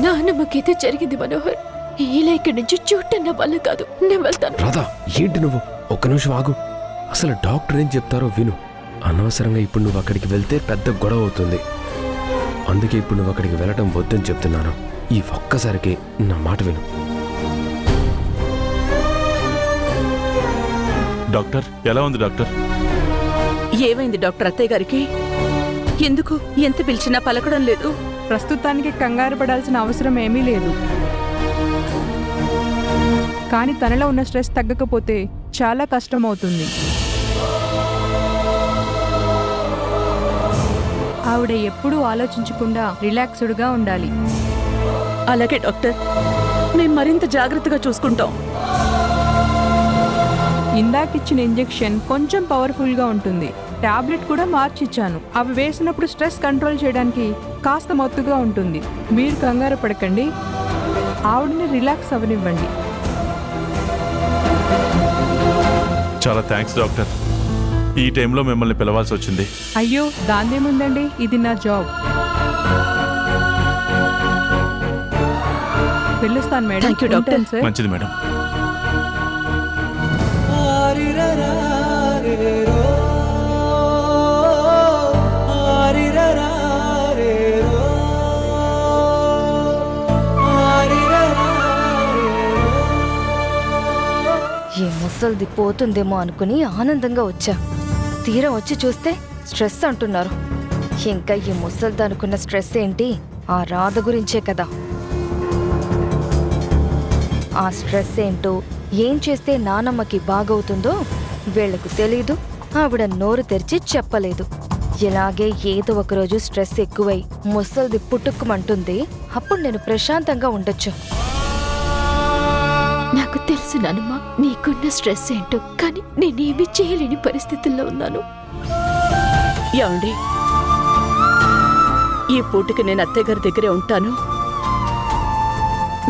S3: నాన్నమ్మకైతే జరిగింది మనోహర్. ఇలా ఇక్కడి నుంచి చూడటం నా వల్ల కాదు. నేను వెళ్తాను.
S6: రాధా, ఏంటి నువ్వు? ఒక్క నిమిషం ఆగు. అసలు డాక్టర్ ఏం చెప్తారో విను. అనవసరంగా ఇప్పుడు నువ్వు అక్కడికి వెళ్తే పెద్ద గొడవ అవుతుంది. అందుకే ఇప్పుడు నువ్వు అక్కడికి వెళ్ళటం వద్దని చెప్తున్నాను. ఈ ఒక్కసారికి నా మాట విను.
S2: డాక్టర్, ఎలా ఉంది డాక్టర్?
S5: ఏమైంది డాక్టర్ అత్తయ్య గారికి? ఎందుకు ఎంత పిలిచినా పలకడం లేదు?
S13: ప్రస్తుతానికి కంగారు పడాల్సిన అవసరం ఏమీ లేదు. కానీ తనలో ఉన్న స్ట్రెస్ తగ్గకపోతే చాలా కష్టమవుతుంది. ఆవిడ ఎప్పుడూ ఆలోచించకుండా రిలాక్స్డ్గా ఉండాలి.
S5: అలాగే డాక్టర్, మేము మరింత జాగ్రత్తగా చూసుకుంటాం.
S13: ఇందాకిచ్చిన ఇంజెక్షన్ కొంచెం పవర్ఫుల్గా ఉంటుంది. టాబ్లెట్ కూడా మార్చిచ్చాను. అవి వేసినప్పుడు స్ట్రెస్ కంట్రోల్ చేయడానికి కాస్త మత్తుగా ఉంటుంది. మీరు కంగారు పడకండి, ఆవిడని రిలాక్స్ అవ్వనివ్వండి.
S2: చాలా థ్యాంక్స్ డాక్టర్. ఈ టైంలో మిమ్మల్ని పిలవాల్సి వచ్చింది.
S13: అయ్యో, దాందేముందండి, ఇది నా జాబ్. పిలుస్తాను మేడం.
S5: Thank you doctor.
S13: ఉంటాను సార్.
S2: మంచిది మేడం.
S7: ఈ ముసల్ది పోతుందేమో అనుకుని ఆనందంగా వచ్చా. తీరా వచ్చి చూస్తే స్ట్రెస్ అంటున్నారు. ఇంకా ఈ ముసల్ది అనుకున్న స్ట్రెస్ ఏంటి? ఆ రాధ గురించే కదా. ఆ స్ట్రెస్ ఏంటో, ఏం చేస్తే నానమ్మకి బాగవుతుందో వీళ్లకు తెలీదు. ఆవిడ నోరు తెరిచి చెప్పలేదు. ఇలాగే ఏదో ఒకరోజు స్ట్రెస్ ఎక్కువై ముసల్ది పుట్టుక్కుమంటుంది. అప్పుడు నేను ప్రశాంతంగా ఉండొచ్చు.
S3: నాకు తెలుసు నానమ్మ, నీకున్న స్ట్రెస్ ఏంటో. కానీ నేనేమీ చేయలేని పరిస్థితుల్లో ఉన్నాను.
S5: ఏమండి, ఈ పూటకి నేను అత్తయ్య గారి దగ్గరే ఉంటాను.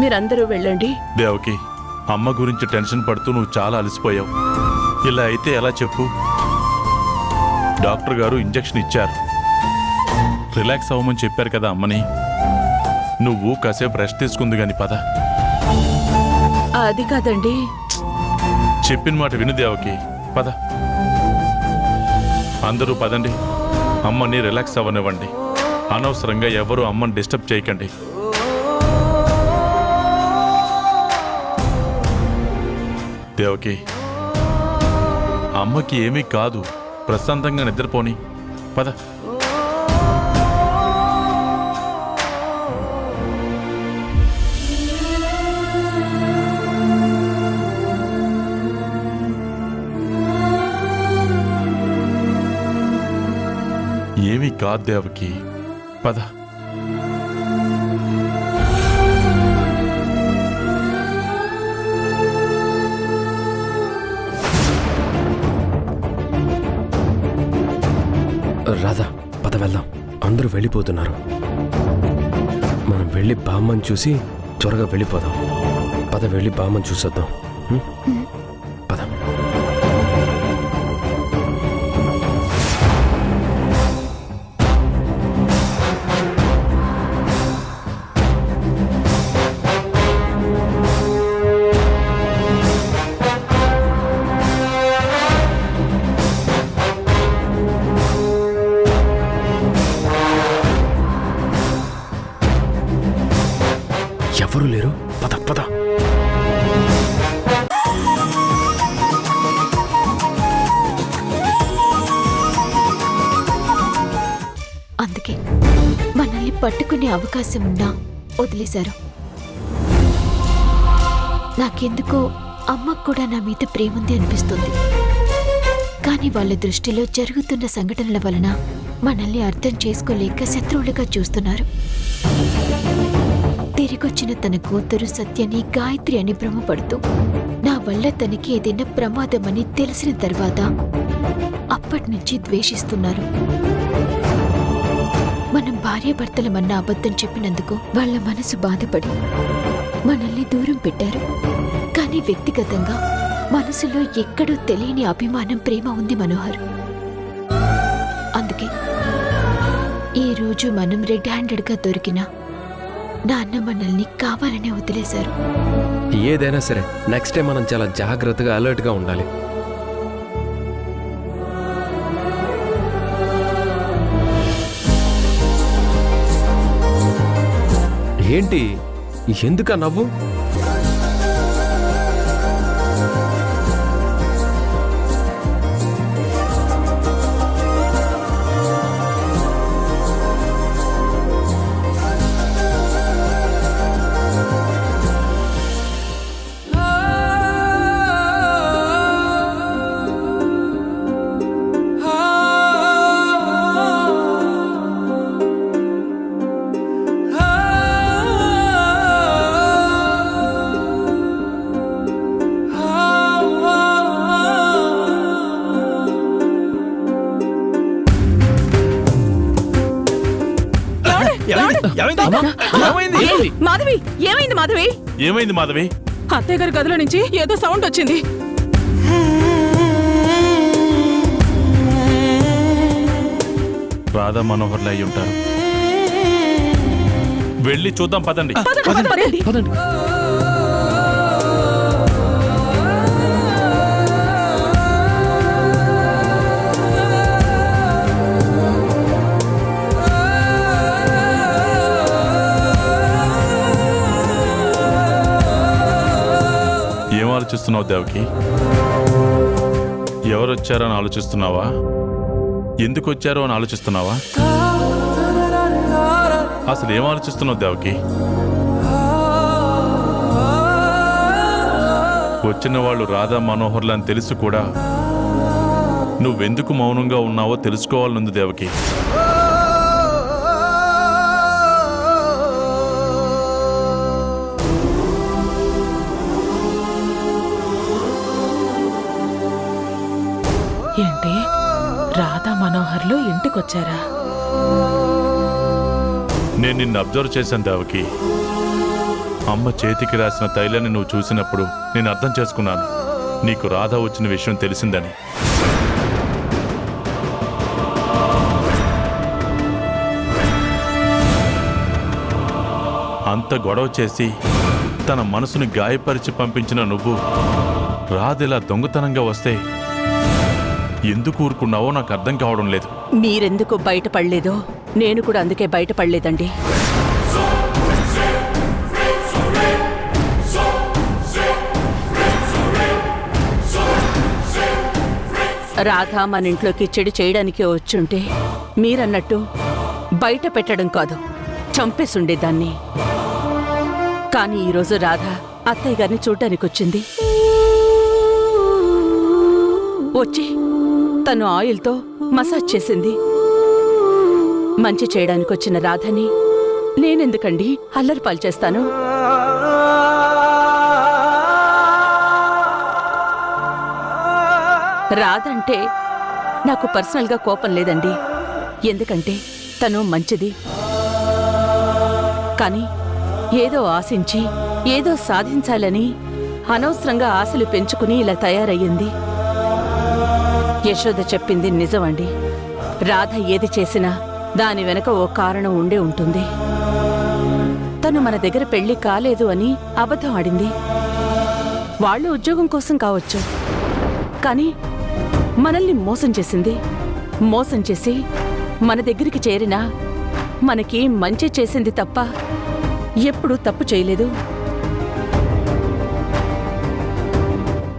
S5: మీరందరూ వెళ్ళండి.
S2: దేవకి, అమ్మ గురించి టెన్షన్ పడుతూ నువ్వు చాలా అలసిపోయావు. ఇలా అయితే ఎలా చెప్పు? డాక్టర్ గారు ఇంజెక్షన్ ఇచ్చారు. రిలాక్స్ అవ్వమని చెప్పారు కదా అమ్మని. నువ్వు కాసేపు రెస్ట్ తీసుకుంది గాని పద.
S5: అది కాదండి.
S2: చెప్పిన మాట విను దేవకి, పద. అందరూ పదండి. అమ్మని రిలాక్స్ అవ్వనివ్వండి. అనవసరంగా ఎవరు అమ్మని డిస్టర్బ్ చేయకండి. దేవకి, అమ్మకి ఏమీ కాదు. ప్రశాంతంగా నిద్రపోని. పద. ఏమీ కాదు దేవకి, పద.
S6: రాధా, పద వెళ్దాం. అందరూ వెళ్ళిపోతున్నారు. మనం వెళ్ళి బామ్మని చూసి త్వరగా వెళ్ళిపోదాం. పద, వెళ్ళి బామ్మని చూసొద్దాం. పద.
S3: పట్టుకునే అవకాశం ఉన్నా వదిలేశారు. నాకెందుకో అమ్మకు కూడా నా మీద ప్రేముంది అనిపిస్తుంది. కానీ వాళ్ళ దృష్టిలో జరుగుతున్న సంఘటనల వలన మనల్ని అర్థం చేసుకోలేక శత్రువులుగా చూస్తున్నారు. తిరిగొచ్చిన తన కూతురు సత్యని గాయత్రి అని భ్రమపడుతూ నా వల్ల తనకి ఏదైనా ప్రమాదమని తెలిసిన తర్వాత అప్పటినుంచి ద్వేషిస్తున్నారు. మనం భార్యాభర్తలమన్న అబద్ధం చెప్పినందుకు వాళ్ళ మనసు బాధపడి మనల్ని దూరం పెట్టారు. కానీ వ్యక్తిగతంగా మనసులో ఎక్కడో తెలియని అభిమానం, ప్రేమ ఉంది మనోహర్. అందుకే ఈరోజు మనం రెడ్ హ్యాండెడ్గా దొరికిన నాన్న మనల్ని కావాలనే వదిలేశారు.
S6: ఏదైనా సరే నెక్స్ట్ టైం మనం చాలా జాగ్రత్తగా అలర్ట్గా ఉండాలి. ఏంటి ఎందుకా నవ్వు?
S5: మాధవి, ఏమైంది మాధవి?
S2: ఏమైంది మాధవి?
S8: అత్తయ్య గారి గదిలో నుంచి ఏదో సౌండ్ వచ్చింది.
S2: రాధా మనోహర్లు అయి ఉంటారు. వెళ్ళి చూద్దాం పదండి.
S6: పదండి.
S2: ఏం ఆలోచిస్తున్నావు దేవకి? ఎవరు వచ్చారో అని ఆలోచిస్తున్నావా? ఎందుకు వచ్చారో అని ఆలోచిస్తున్నావా? అసలు ఏం ఆలోచిస్తున్నావు దేవకి? వచ్చిన వాళ్ళు రాధా మనోహర్లు అని తెలుసు కూడా నువ్వెందుకు మౌనంగా ఉన్నావో తెలుసుకోవాలనుంది దేవకి.
S8: ఏంటి, రాధా మనోహర్లు ఇంటికొచ్చారా?
S2: నేను నిన్ను అబ్జర్వ్ చేశాను దేవకి. అమ్మ చేతికి రాసిన తైలాన్ని నువ్వు చూసినప్పుడు నేను అర్థం చేసుకున్నాను నీకు రాధ వచ్చిన విషయం తెలిసిందని. అంత గొడవ చేసి తన మనసుని గాయపరిచి పంపించిన నువ్వు రాధిలా దొంగతనంగా వస్తే ఎందుకు ఊరుకున్నావో నాకు అర్థం కావడం లేదు.
S5: మీరెందుకు బయటపడలేదో నేను కూడా అందుకే బయటపడలేదండి. రాధ మన ఇంట్లోకి చెడు చేయడానికి వచ్చుంటే మీరన్నట్టు బయట పెట్టడం కాదు, చంపేసుండేదాన్ని. కానీ ఈరోజు రాధ అత్తయ్య గారిని చూడ్డానికి వచ్చింది. వచ్చి తను ఆయిల్తో మసాజ్ చేసింది. మంచి చేయడానికి వచ్చిన రాధని నేనెందుకండి అల్లరిపాలు చేస్తాను? రాధ అంటే నాకు పర్సనల్గా కోపం లేదండి, ఎందుకంటే తను మంచిది. కానీ ఏదో ఆశించి ఏదో సాధించాలని అనవసరంగా ఆశలు పెంచుకుని ఇలా తయారయ్యింది. యశోద చెప్పింది నిజమండి. రాధ ఏది చేసినా దాని వెనక ఓ కారణం ఉండే ఉంటుంది. తను మన దగ్గర పెళ్లి కాలేదు అని అబద్ధం ఆడింది. వాళ్ళు ఉద్యోగం కోసం కావచ్చు, కానీ మనల్ని మోసం చేసింది. మోసం చేసి మన దగ్గరికి చేరినా మనకి మంచి చేసింది తప్ప ఎప్పుడూ తప్పు చేయలేదు.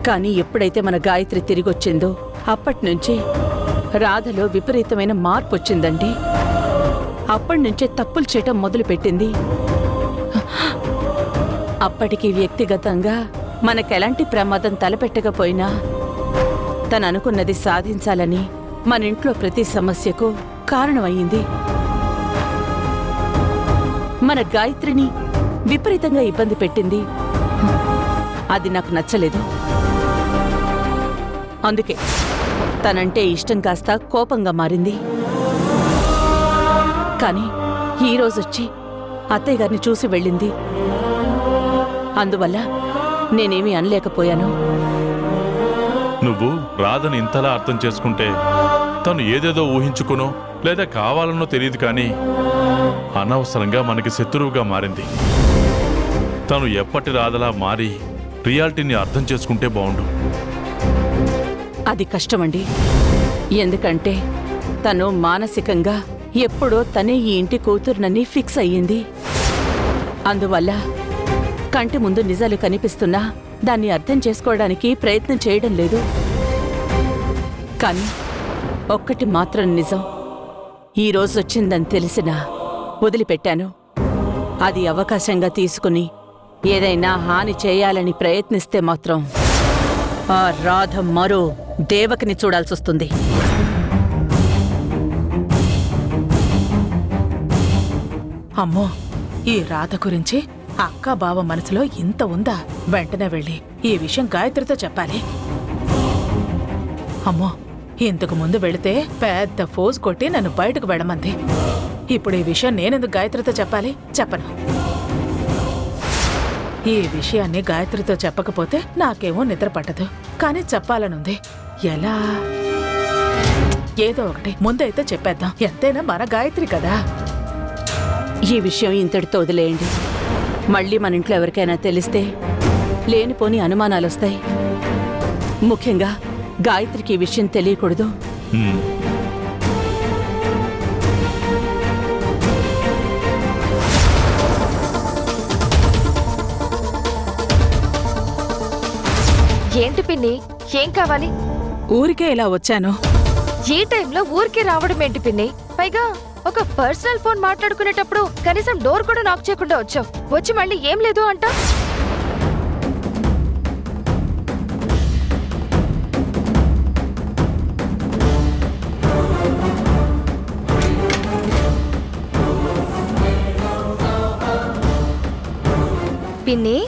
S5: కానీ ఎప్పుడైతే మన గాయత్రి తిరిగొచ్చిందో అప్పటినుంచి రాధలో విపరీతమైన మార్పు వచ్చిందండి. అప్పటినుంచే తప్పులు చేయటం మొదలుపెట్టింది. అప్పటికి వ్యక్తిగతంగా మనకెలాంటి ప్రమాదం తలపెట్టకపోయినా తను అనుకున్నది సాధించాలని మన ఇంట్లో ప్రతి సమస్యకు కారణమయ్యింది. మన గాయత్రిని విపరీతంగా ఇబ్బంది పెట్టింది. అది నాకు నచ్చలేదు. అందుకే తనంటే ఇష్టం కాస్త కోపంగా మారింది. కానీ ఈరోజొచ్చి అత్తయ్య గారిని చూసి వెళ్ళింది. అందువల్ల నేనేమీ అనలేకపోయాను.
S2: నువ్వు రాధని ఇంతలా అర్థం చేసుకుంటే తను ఏదేదో ఊహించుకునో లేదా కావాలనో తెలియదు, కానీ అనవసరంగా మనకి శత్రువుగా మారింది. తను ఎప్పటి రాధలా మారి రియాలిటీని అర్థం చేసుకుంటే బావుండు.
S5: అది కష్టమండి. ఎందుకంటే తను మానసికంగా ఎప్పుడో తనే ఈ ఇంటి కూతురునని ఫిక్స్ అయ్యింది. అందువల్ల కంటి ముందు నిజాలు కనిపిస్తున్నా దాన్ని అర్థం చేసుకోవడానికి ప్రయత్నం చేయడం లేదు. కానీ ఒక్కటి మాత్రం నిజం, ఈరోజు వచ్చిందని తెలిసినా వదిలిపెట్టాను. అది అవకాశంగా తీసుకుని ఏదైనా హాని చేయాలని ప్రయత్నిస్తే మాత్రం ఆ రాధ మరో దేవకిని చూడాల్సొస్తుంది.
S8: అమ్మో, ఈ రాధ గురించి అక్క బావ మనసులో ఇంత ఉందా? వెంటనే వెళ్ళి ఈ విషయం గాయత్రితో చెప్పాలి. అమ్మో, ఇంతకు ముందు వెళితే పెద్ద ఫోజ్ కొట్టి నన్ను బయటకు వెళ్ళమంది. ఇప్పుడు ఈ విషయం నేనెందుకు గాయత్రితో చెప్పాలి? చెప్పను. ఈ విషయాన్ని గాయత్రితో చెప్పకపోతే నాకేమో నిద్ర పట్టదు. కానీ చెప్పాలనుంది. ఎలా? ఏదో ఒకటి ముందైతే చెప్పేద్దాం. ఎంతైనా మన గాయత్రి కదా.
S5: ఈ విషయం ఇంతటితో వదిలేయండి. మళ్ళీ మన ఇంట్లో ఎవరికైనా తెలిస్తే లేనిపోని అనుమానాలొస్తాయి. ముఖ్యంగా గాయత్రికి ఈ విషయం తెలియకూడదు.
S7: ఏంటి పిన్ని, ఏం కావాలి?
S8: ఊరికే ఇలా వచ్చాను.
S7: ఈ టైంలో ఊరికే రావడం ఏంటి పిన్ని? పైగా ఒక పర్సనల్ ఫోన్ మాట్లాడుకునేటప్పుడు కనీసం డోర్ కూడా నాక్ చేయకుండా వచ్చావు. వచ్చి మళ్ళీ ఏం లేదు అంట. పిన్ని,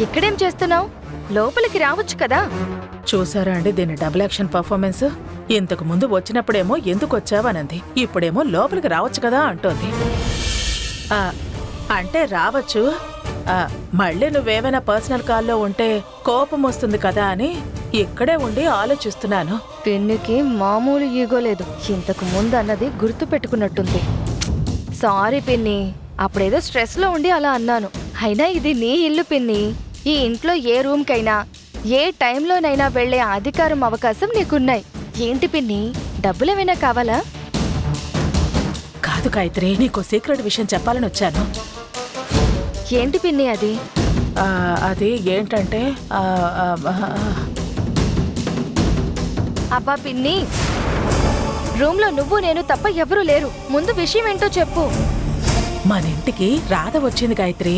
S7: ఇక్కడేం చేస్తున్నావు? లోపలికి రావచ్చు కదా.
S8: చూసారా అండి దీని డబుల్ యాక్షన్ పర్ఫార్మెన్స్? ఇంతకు ముందు వచ్చినప్పుడేమో ఎందుకు వచ్చావనంది, ఇప్పుడేమో లోపలికి రావచ్చు కదా అంటోంది. అంటే రావచ్చు. మళ్ళీ నువ్వేమైనా పర్సనల్ కాల్లో ఉంటే కోపం వస్తుంది కదా అని ఇక్కడే ఉండి ఆలోచిస్తున్నాను.
S7: పిన్నికి మామూలు ఈగో లేదు. ఇంతకు ముందు అన్నది గుర్తు పెట్టుకున్నట్టుంది. సారీ పిన్ని, అప్పుడేదో స్ట్రెస్ లో ఉండి అలా అన్నాను. అయినా ఇది నీ ఇల్లు పిన్ని. ఈ ఇంట్లో ఏ రూమ్కైనా ఏ టైంలోనైనా వెళ్లే అధికారం, అవకాశం నీకున్నాయి. ఏంటి పిన్ని, డబ్బులేమైనా కావాలా?
S8: కాదు గాయత్రి, నీకో సీక్రెట్ విషయం చెప్పాలని వచ్చాను.
S7: ఏంటి పిన్ని అది?
S8: అది ఏంటంటే
S7: అబ్బా పిన్ని, రూమ్ లో నువ్వు నేను తప్ప ఎవరూ లేరు. ముందు విషయం ఏంటో చెప్పు.
S8: మన ఇంటికి రాధ వచ్చింది గాయత్రి.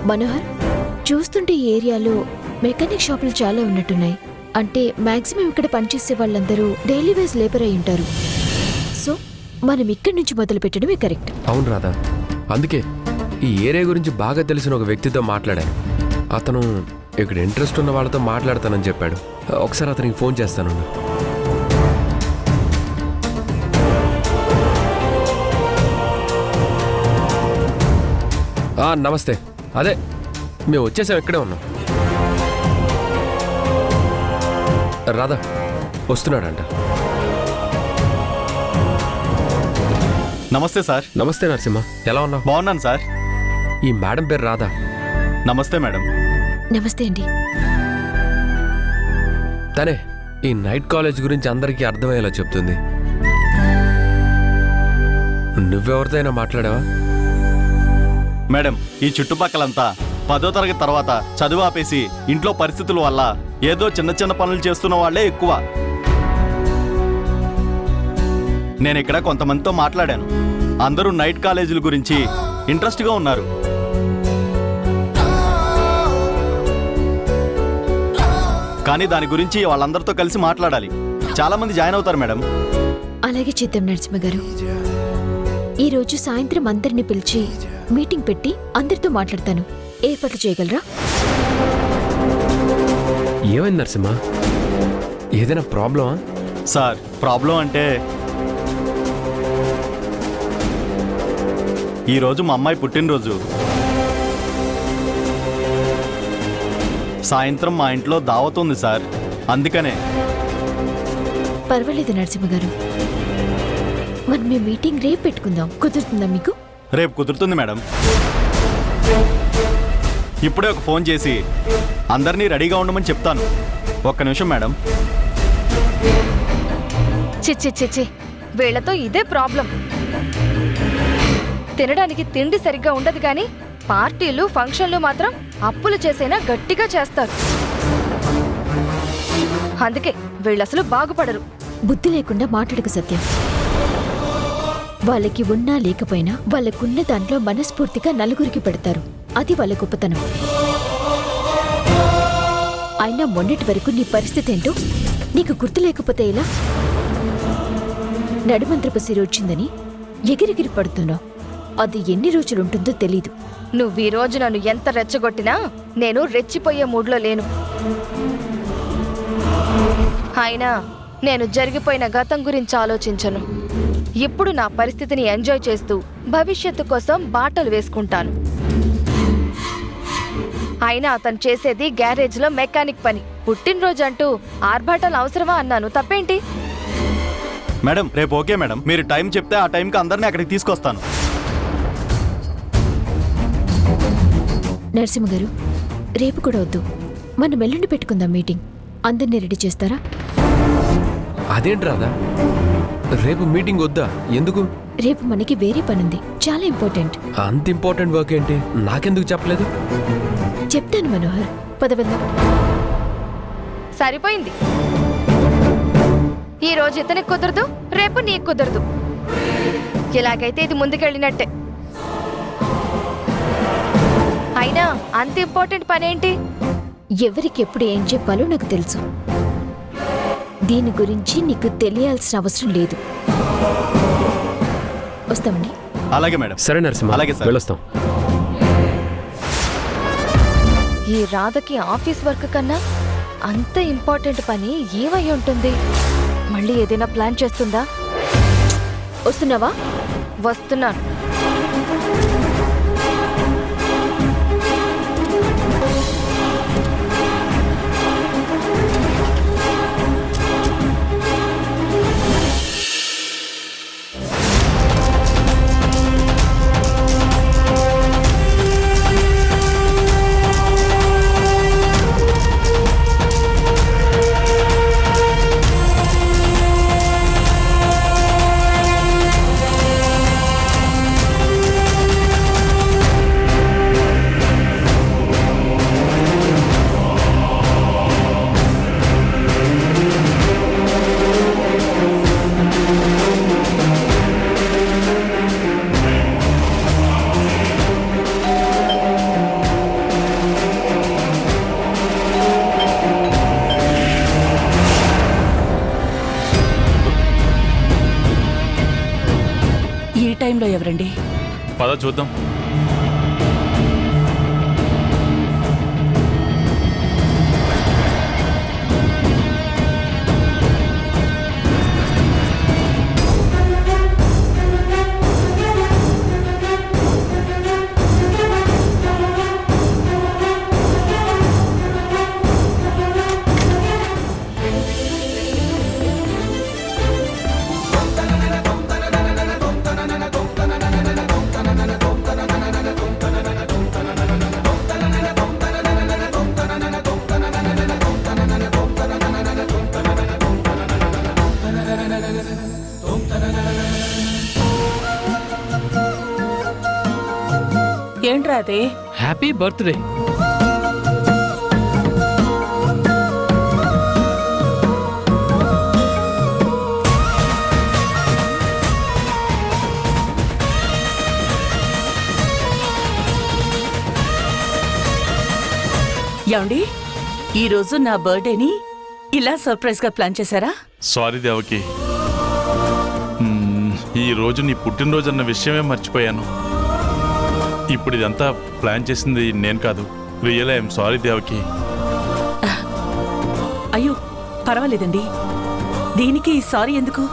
S3: మనోహర్, చూస్తుంటే ఈ ఏరియాలో మెకానిక్ షాపులు చాలా ఉన్నట్టున్నాయి. అంటే మాక్సిమం ఇక్కడ పనిచేసే వాళ్ళందరూ డైలీ వేస్ లేబర్ అయి ఉంటారు. సో మనం ఇక్కడి నుంచి మొదలు పెట్టడమే కరెక్ట్.
S6: అవును రాధా, అందుకే ఈ ఏరియా గురించి బాగా తెలిసిన ఒక వ్యక్తితో మాట్లాడాను. అతను ఇక్కడ ఇంట్రెస్ట్ ఉన్న వాళ్ళతో మాట్లాడతానని చెప్పాడు. ఒకసారి అతనికి ఫోన్ చేస్తాను. నమస్తే. అదే మేము వచ్చేసాం, ఇక్కడే ఉన్నాం. రాధా వస్తున్నాడంట.
S11: నమస్తే సార్.
S6: నమస్తే నరసింహ, ఎలా ఉన్నావు?
S11: బాగున్నాను సార్.
S6: ఈ మేడం పేరు రాధా.
S11: నమస్తే మేడం.
S3: నమస్తే అండి.
S6: తనే ఈ నైట్ కాలేజ్ గురించి అందరికీ అర్థమయ్యేలా చెప్తుంది. నువ్వెవరితో అయినా మాట్లాడావా?
S11: మేడం, ఈ చుట్టుపక్కలంతా 10వ తరగతి తర్వాత చదువు ఆపేసి ఇంట్లో పరిస్థితుల వల్ల ఏదో చిన్న చిన్న పనులు చేస్తున్న వాళ్లే ఎక్కువ. నేను ఇక్కడ కొంతమందితో మాట్లాడాను. అందరూ నైట్ కాలేజీల గురించి ఇంట్రెస్ట్గా ఉన్నారు. కానీ దాని గురించి వాళ్ళందరితో కలిసి మాట్లాడాలి. చాలా మంది జాయిన్ అవుతారు మేడం.
S3: అలాగే చేద్దాం నరసింహ గారు. ఈ రోజు సాయంత్రం అందరిని పిలిచి మీటింగ్ పెట్టి అందరితో మాట్లాడతాను. ఏర్పాట్లు చేయగలరా?
S6: ఏమైంది నరసింహ? ఏదైనా ప్రాబ్లమా?
S11: సార్, ప్రాబ్లం అంటే ఈరోజు మా అమ్మాయి పుట్టినరోజు. సాయంత్రం మా ఇంట్లో దావత్ ఉంది సార్. అందుకనే.
S3: పర్వాలేదు నరసింహ గారు, మనం మీ మీటింగ్ రేపు పెట్టుకుందాం. కుదురుతుందా మీకు?
S11: రేపు కుదురుతుంది మేడం. ఇప్పుడే ఒక ఫోన్ చేసి అందరినీ రెడీగా ఉండమని చెప్తాను. ఒక్క నిమిషం మేడం.
S7: చిచ్చి చిచ్చి, వీళ్లతో ఇదే ప్రాబ్లం. తినడానికి తిండి సరిగ్గా ఉండదు కానీ పార్టీలు ఫంక్షన్లు మాత్రం అప్పులు చేసైనా గట్టిగా చేస్తారు. అందుకే వీళ్ళసలు బాగుపడరు.
S3: బుద్ధి లేకుండా మాట్లాడకు సత్యం. వాళ్ళకి ఉన్నా లేకపోయినా వాళ్ళకున్న దాంట్లో మనస్ఫూర్తిగా నలుగురికి పెడతారు. అది వాళ్ళ గొప్పతనం. అయినా మొన్నటి వరకు నీ పరిస్థితి ఏంటో నీకు గుర్తు లేకపోతే ఎలా? నడుమంత్రపు సిరి వచ్చిందని ఎగిరిగిరి పడుతున్నావు. అది ఎన్ని రోజులుంటుందో తెలీదు.
S7: నువ్వు ఈ రోజు నన్ను ఎంత రెచ్చగొట్టినా నేను రెచ్చిపోయే మూడ్లో లేను. అయినా నేను జరిగిపోయిన గతం గురించి ఆలోచించను. ఇప్పుడు నా పరిస్థితిని ఎంజాయ్ చేస్తూ భవిష్యత్తు కోసం బాటలు వేసుకుంటాను. అయినా అతను చేసేది గ్యారేజ్లో మెకానిక్ పని. పుట్టినరోజు అంటూ ఆర్భాటాలు అవసరమా అన్నాను. తప్పేంటి?
S11: మేడం, రేపు ఓకే మేడం. మీరు టైం చెప్తే ఆ టైంకి అందరినీ అక్కడికి తీసుకొస్తాను.
S3: నరసింహ గారు, రేపు కూడా వద్దు. మనం ఎల్లుండి పెట్టుకుందాం మీటింగ్. అందరినీ రెడీ చేస్తారా?
S6: అదేంటి రాదా, రేపు మీటింగ్ వద్దా? ఎందుకు?
S3: రేపు మనకి వేరే పనుంది, చాలా ఇంపార్టెంట్.
S6: అంత ఇంపార్టెంట్ వర్క్ ఏంటి? నాకెందుకు చెప్పలేదు?
S3: చెప్తాను మనోహర్, పద వెళ్దాం.
S7: సరిపోయింది. ఈ రోజు ఇతనికి కుదరదు, రేపు నీకు కుదరదు. ఇలాగైతే ఇది ముందుకెళ్ళినట్టే. అయినా అంత ఇంపార్టెంట్ పనేంటి?
S3: ఎవరికి ఎప్పుడు ఏం చెప్పాలో నాకు తెలుసు. దీని గురించి నీకు తెలియాల్సిన అవసరం లేదు. వస్తామండి.
S11: అలాగే మేడం.
S6: సరే నరసింహ,
S11: అలాగే సార్.
S6: వెళ్ళొస్తాం.
S7: ఈ రాధకి ఆఫీస్ వర్క్ కన్నా అంత ఇంపార్టెంట్ పని ఏమై ఉంటుంది? మళ్ళీ ఏదైనా ప్లాన్ చేస్తుందా?
S3: వస్తున్నావా?
S7: వస్తున్నాను.
S5: టైంలో ఎవరండి?
S2: పద చూద్దాం.
S5: రాదే.
S6: Happy birthday.
S5: ఏమండి, ఈరోజు నా బర్త్డేని ఇలా సర్ప్రైజ్ గా ప్లాన్ చేశారా?
S2: సారీ దేవకి, ఈ రోజు నీ పుట్టినరోజు అన్న విషయమే మర్చిపోయాను. ఇప్పుడు ఇదంతా ప్లాన్ చేసింది నేను కాదు. Real I'm sorry Devaki.
S5: అయ్యో పర్వాలేదండి, దీనికి సారీ ఎందుకు?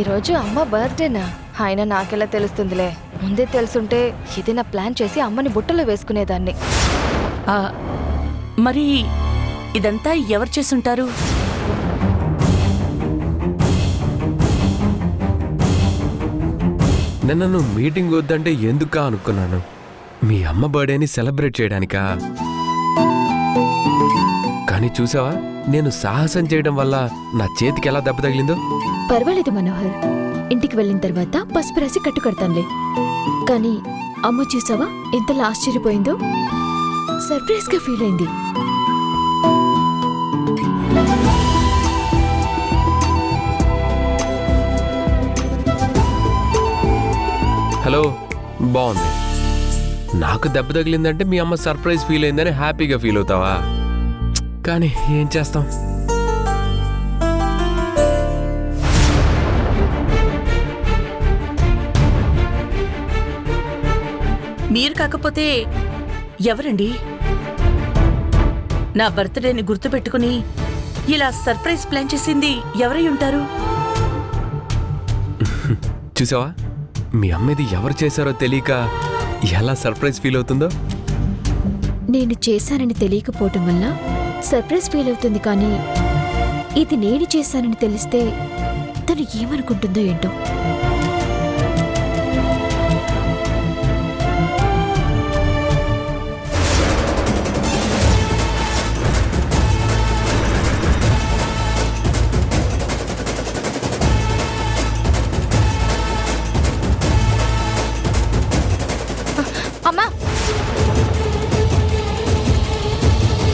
S7: ఈరోజు అమ్మ బర్త్డేనా? ఆయన నాకెలా తెలుస్తుందిలే. ముందే తెలుసుంటే ఏదైనా ప్లాన్ చేసి అమ్మని బుట్టలో వేసుకునేదాన్ని.
S5: మరి ఇదంతా ఎవరు చేసుంటారు?
S6: నిన్న నువ్వు మీటింగ్ వద్దంటే ఎందుకా అనుకున్నాను. మీ అమ్మ బర్త్డేని సెలబ్రేట్ చేయడానికా? కానీ చూసావా, నేను సాహసం చేయడం వల్ల నా చేతికి ఎలా దెబ్బ తగిలిందో.
S3: పర్వాలేదు మనోహర్, ఇంటికి వెళ్ళిన తర్వాత పసుపు రాసి కట్టు కడతానులే. కానీ అమ్మ చూసావా ఎంతలా ఆశ్చర్యపోయిందో, సర్ప్రైజ్ గా ఫీల్ అయింది.
S6: హలో, బాగుంది. నాకు దెబ్బ తగిలిందంటే మీ అమ్మ సర్ప్రైజ్ ఫీల్ అయిందని హ్యాపీగా ఫీల్ అవుతావా? కానీ ఏం చేస్తాం.
S5: మీరు కాకపోతే ఎవరండి నా బర్త్డేని గుర్తుపెట్టుకుని ఇలా సర్ప్రైజ్ ప్లాన్ చేసింది? ఎవరై ఉంటారు?
S6: చూసావా, మీ అమ్మ ఇది ఎవరు చేశారో తెలియక ఎలా సర్ప్రైజ్ ఫీల్ అవుతుందో.
S3: నేను చేశానని తెలియకపోవటం వల్ల సర్ప్రైజ్ ఫీల్ అవుతుంది. కానీ ఇది నేను చేశానని తెలిస్తే తను ఏమనుకుంటుందో ఏంటో.